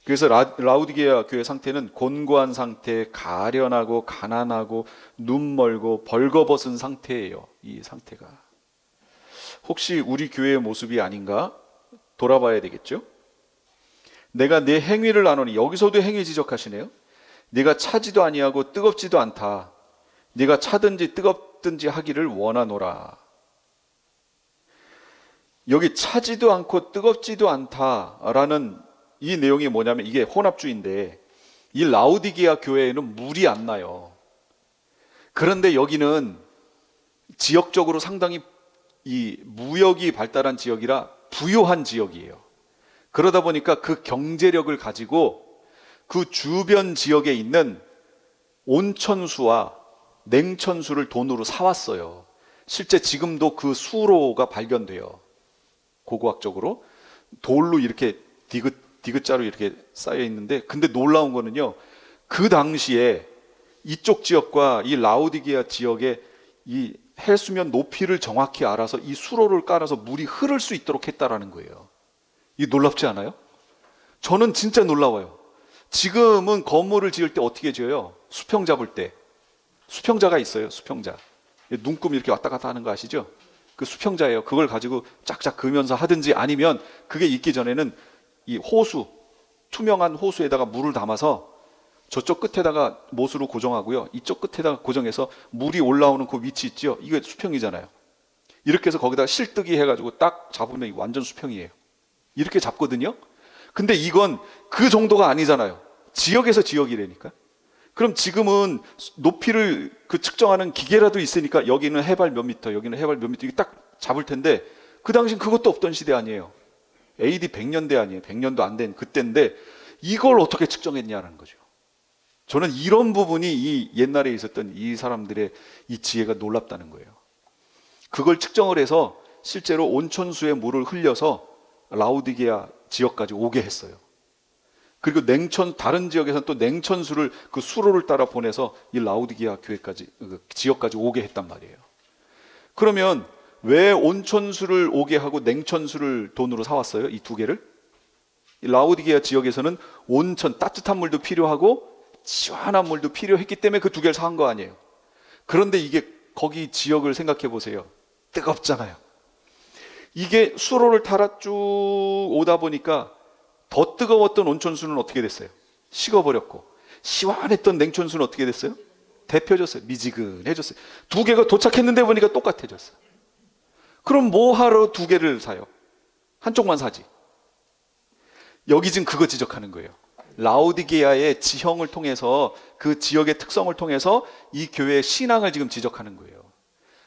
그래서 라우디게아 교회 상태는 곤고한 상태, 가련하고 가난하고 눈멀고 벌거벗은 상태예요. 이 상태가. 혹시 우리 교회의 모습이 아닌가 돌아봐야 되겠죠. 내가 내 행위를 아노니, 여기서도 행위 지적하시네요. 네가 차지도 아니하고 뜨겁지도 않다. 네가 차든지 뜨겁든지 하기를 원하노라. 여기 차지도 않고 뜨겁지도 않다라는 이 내용이 뭐냐면, 이게 혼합주의인데 이 라우디게아 교회에는 물이 안 나요. 그런데 여기는 지역적으로 상당히 이 무역이 발달한 지역이라 부유한 지역이에요. 그러다 보니까 그 경제력을 가지고 그 주변 지역에 있는 온천수와 냉천수를 돈으로 사왔어요. 실제 지금도 그 수로가 발견돼요. 고고학적으로 돌로 이렇게 디귿자로 이렇게 쌓여 있는데, 근데 놀라운 거는요, 그 당시에 이쪽 지역과 이 라우디게아 지역의 이 해수면 높이를 정확히 알아서 이 수로를 깔아서 물이 흐를 수 있도록 했다라는 거예요. 이 놀랍지 않아요? 저는 진짜 놀라워요. 지금은 건물을 지을 때 어떻게 지어요? 수평 잡을 때 수평자가 있어요. 수평자. 눈금 이렇게 왔다 갔다 하는 거 아시죠? 그 수평자예요. 그걸 가지고 짝짝 그으면서 하든지, 아니면 그게 있기 전에는 이 호수, 투명한 호수에다가 물을 담아서 저쪽 끝에다가 못으로 고정하고요, 이쪽 끝에다가 고정해서 물이 올라오는 그 위치 있죠? 이게 수평이잖아요. 이렇게 해서 거기다가 실뜨기 해가지고 딱 잡으면 완전 수평이에요. 이렇게 잡거든요. 근데 이건 그 정도가 아니잖아요. 지역에서 지역이라니까. 그럼 지금은 높이를 그 측정하는 기계라도 있으니까 여기는 해발 몇 미터, 여기는 해발 몇 미터, 이게 딱 잡을 텐데, 그 당시엔 그것도 없던 시대 아니에요. AD 100년대 아니에요. 100년도 안 된 그때인데 이걸 어떻게 측정했냐는 거죠. 저는 이런 부분이 이 옛날에 있었던 이 사람들의 이 지혜가 놀랍다는 거예요. 그걸 측정을 해서 실제로 온천수에 물을 흘려서 라우디게아 지역까지 오게 했어요. 그리고 다른 지역에서는 또 냉천수를 그 수로를 따라 보내서 이 라우디게아 교회까지, 그 지역까지 오게 했단 말이에요. 그러면 왜 온천수를 오게 하고 냉천수를 돈으로 사왔어요? 이 두 개를? 이 라우디게아 지역에서는 온천, 따뜻한 물도 필요하고 시원한 물도 필요했기 때문에 그 두 개를 사온 거 아니에요. 그런데 이게 거기 지역을 생각해 보세요. 뜨겁잖아요. 이게 수로를 타라 쭉 오다 보니까 더 뜨거웠던 온천수는 어떻게 됐어요? 식어버렸고, 시원했던 냉천수는 어떻게 됐어요? 데펴졌어요. 미지근해졌어요. 두 개가 도착했는데 보니까 똑같아졌어요. 그럼 뭐하러 두 개를 사요? 한쪽만 사지. 여기 지금 그거 지적하는 거예요. 라우디게아의 지형을 통해서, 그 지역의 특성을 통해서 이 교회의 신앙을 지금 지적하는 거예요.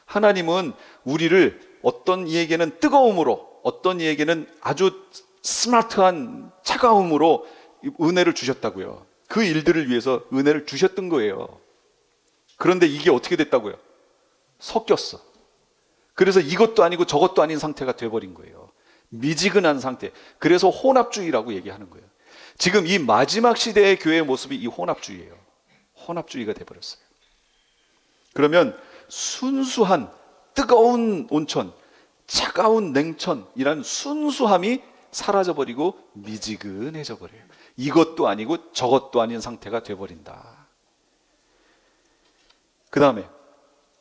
하나님은 우리를 어떤 이에게는 뜨거움으로, 어떤 이에게는 아주 스마트한 차가움으로 은혜를 주셨다고요. 그 일들을 위해서 은혜를 주셨던 거예요. 그런데 이게 어떻게 됐다고요? 섞였어. 그래서 이것도 아니고 저것도 아닌 상태가 돼버린 거예요. 미지근한 상태. 그래서 혼합주의라고 얘기하는 거예요. 지금 이 마지막 시대의 교회의 모습이 이 혼합주의예요. 혼합주의가 돼버렸어요. 그러면 순수한 뜨거운 온천, 차가운 냉천이라는 순수함이 사라져버리고 미지근해져 버려요. 이것도 아니고 저것도 아닌 상태가 돼버린다. 그 다음에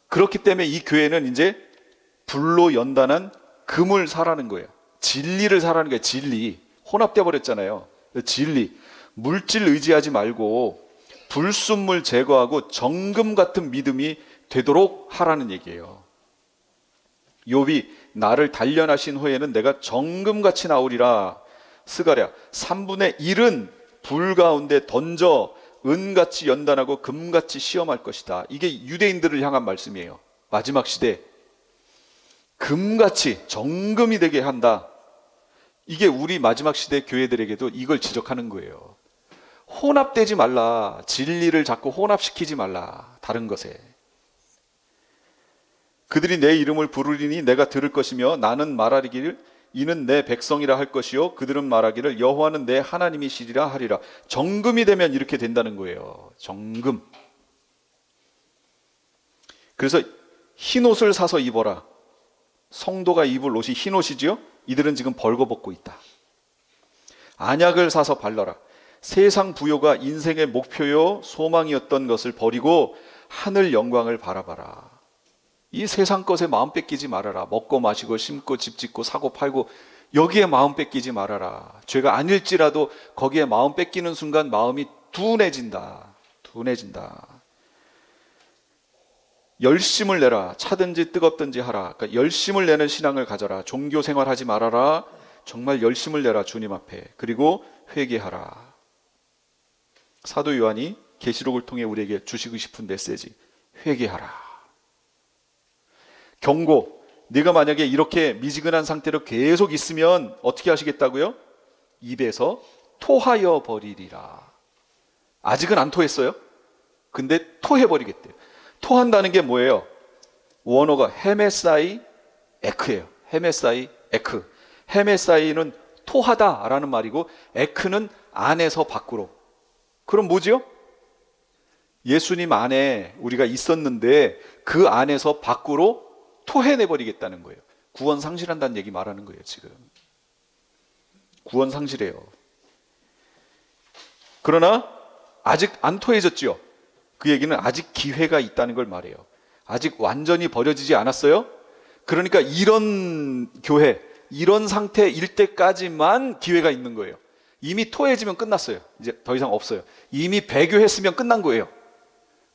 그렇기 때문에 이 교회는 이제 불로 연단한 금을 사라는 거예요. 진리를 사라는 거예요. 진리. 혼합돼 버렸잖아요. 진리. 물질 의지하지 말고 불순물 제거하고 정금 같은 믿음이 되도록 하라는 얘기예요. 욥이 나를 단련하신 후에는 내가 정금같이 나오리라. 스가랴 3분의 1은 불 가운데 던져 은같이 연단하고 금같이 시험할 것이다. 이게 유대인들을 향한 말씀이에요. 마지막 시대 금같이 정금이 되게 한다. 이게 우리 마지막 시대 교회들에게도 이걸 지적하는 거예요. 혼합되지 말라. 진리를 자꾸 혼합시키지 말라. 다른 것에. 그들이 내 이름을 부르리니 내가 들을 것이며 나는 말하기를 이는 내 백성이라 할 것이요 그들은 말하기를 여호와는 내 하나님이시리라 하리라. 정금이 되면 이렇게 된다는 거예요. 정금. 그래서 흰 옷을 사서 입어라. 성도가 입을 옷이 흰 옷이지요. 이들은 지금 벌거벗고 있다. 안약을 사서 발라라. 세상 부요가 인생의 목표요 소망이었던 것을 버리고 하늘 영광을 바라봐라. 이 세상 것에 마음 뺏기지 말아라. 먹고 마시고 심고 집 짓고 사고 팔고 여기에 마음 뺏기지 말아라. 죄가 아닐지라도 거기에 마음 뺏기는 순간 마음이 둔해진다. 둔해진다. 열심을 내라. 차든지 뜨겁든지 하라. 그러니까 열심을 내는 신앙을 가져라. 종교 생활하지 말아라. 정말 열심을 내라. 주님 앞에. 그리고 회개하라. 사도 요한이 계시록을 통해 우리에게 주시고 싶은 메시지. 회개하라. 경고. 네가 만약에 이렇게 미지근한 상태로 계속 있으면 어떻게 하시겠다고요? 입에서 토하여 버리리라. 아직은 안 토했어요. 근데 토해버리겠대요. 토한다는 게 뭐예요? 원어가 헤메사이 에크예요. 헤메사이 에크. 헤메사이는 토하다라는 말이고 에크는 안에서 밖으로. 그럼 뭐지요? 예수님 안에 우리가 있었는데 그 안에서 밖으로 토해내버리겠다는 거예요. 구원 상실한다는 얘기 말하는 거예요. 지금 구원 상실해요. 그러나 아직 안 토해졌지요. 그 얘기는 아직 기회가 있다는 걸 말해요. 아직 완전히 버려지지 않았어요. 그러니까 이런 교회, 이런 상태일 때까지만 기회가 있는 거예요. 이미 토해지면 끝났어요. 이제 더 이상 없어요. 이미 배교했으면 끝난 거예요.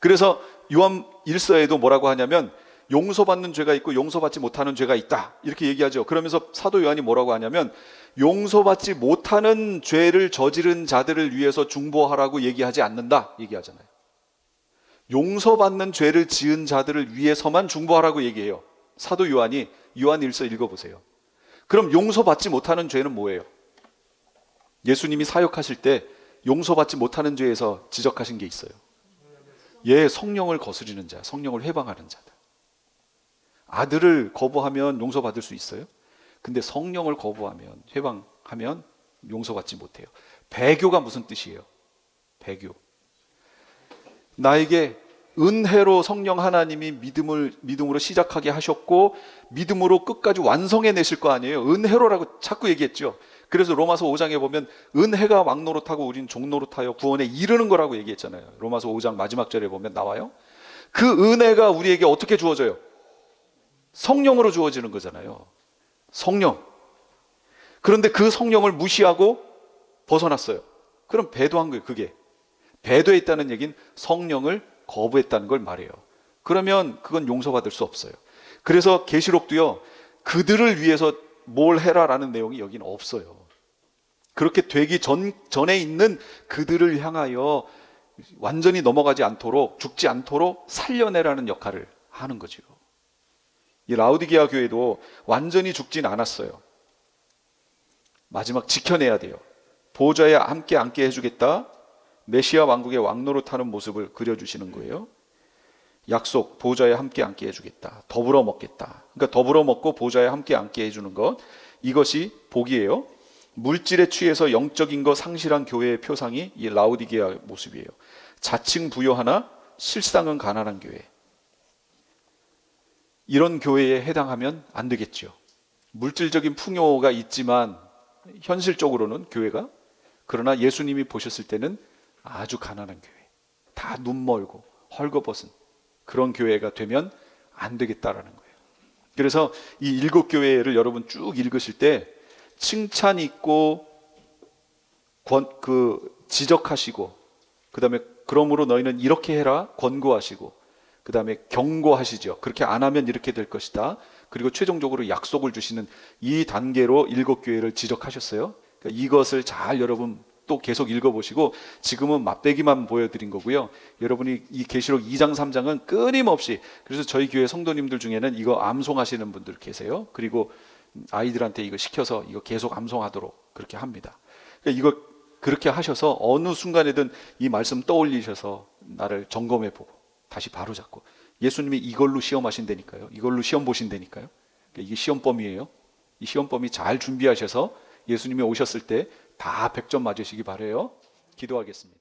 그래서 요한 1서에도 뭐라고 하냐면 용서받는 죄가 있고 용서받지 못하는 죄가 있다. 이렇게 얘기하죠. 그러면서 사도 요한이 뭐라고 하냐면 용서받지 못하는 죄를 저지른 자들을 위해서 중보하라고 얘기하지 않는다. 얘기하잖아요. 용서받는 죄를 지은 자들을 위해서만 중보하라고 얘기해요. 사도 요한이 요한 1서 읽어보세요. 그럼 용서받지 못하는 죄는 뭐예요? 예수님이 사역하실 때 용서받지 못하는 죄에서 지적하신 게 있어요. 성령을 거스리는 자, 성령을 회방하는 자들. 아들을 거부하면 용서받을 수 있어요? 근데 성령을 거부하면, 회방하면 용서받지 못해요. 배교가 무슨 뜻이에요? 배교. 나에게 은혜로 성령 하나님이 믿음으로 시작하게 하셨고 믿음으로 끝까지 완성해내실 거 아니에요. 은혜로라고 자꾸 얘기했죠. 그래서 로마서 5장에 보면 은혜가 왕노릇하고 우린 종노릇하여 구원에 이르는 거라고 얘기했잖아요. 로마서 5장 마지막 절에 보면 나와요. 그 은혜가 우리에게 어떻게 주어져요? 성령으로 주어지는 거잖아요. 성령. 그런데 그 성령을 무시하고 벗어났어요. 그럼 배도한 거예요. 그게 배도했다는 얘기는 성령을 거부했다는 걸 말해요. 그러면 그건 용서받을 수 없어요. 그래서 계시록도요, 그들을 위해서 뭘 해라라는 내용이 여기는 없어요. 그렇게 되기 전에 있는 그들을 향하여 완전히 넘어가지 않도록, 죽지 않도록 살려내라는 역할을 하는 거죠. 이 라우디게아 교회도 완전히 죽진 않았어요. 마지막 지켜내야 돼요. 보좌에 함께 앉게 해주겠다. 메시아 왕국의 왕노릇하는 모습을 그려주시는 거예요. 약속, 보좌에 함께 앉게 해주겠다. 더불어 먹겠다. 그러니까 더불어 먹고 보좌에 함께 앉게 해주는 것, 이것이 복이에요. 물질에 취해서 영적인 거 상실한 교회의 표상이 이 라우디게아 모습이에요. 자칭 부요하나 실상은 가난한 교회. 이런 교회에 해당하면 안 되겠죠. 물질적인 풍요가 있지만 현실적으로는 교회가, 그러나 예수님이 보셨을 때는 아주 가난한 교회, 다 눈 멀고 헐거벗은 그런 교회가 되면 안 되겠다라는 거예요. 그래서 이 7교회를 여러분 쭉 읽으실 때 칭찬 있고 지적하시고, 그 다음에 그러므로 너희는 이렇게 해라 권고하시고, 그 다음에 경고하시죠. 그렇게 안 하면 이렇게 될 것이다. 그리고 최종적으로 약속을 주시는 이 단계로 일곱 교회를 지적하셨어요. 그러니까 이것을 잘 여러분 또 계속 읽어보시고, 지금은 맛배기만 보여드린 거고요. 여러분이 이 계시록 2장 3장은 끊임없이, 그래서 저희 교회 성도님들 중에는 이거 암송하시는 분들 계세요. 그리고 아이들한테 이거 시켜서 이거 계속 암송하도록 그렇게 합니다. 그러니까 이거 그렇게 하셔서 어느 순간에든 이 말씀 떠올리셔서 나를 점검해 보고 다시 바로잡고, 예수님이 이걸로 시험하신다니까요. 이걸로 시험 보신다니까요. 그러니까 이게 시험범위예요. 이 시험범위 잘 준비하셔서 예수님이 오셨을 때 다 100점 맞으시기 바래요. 기도하겠습니다.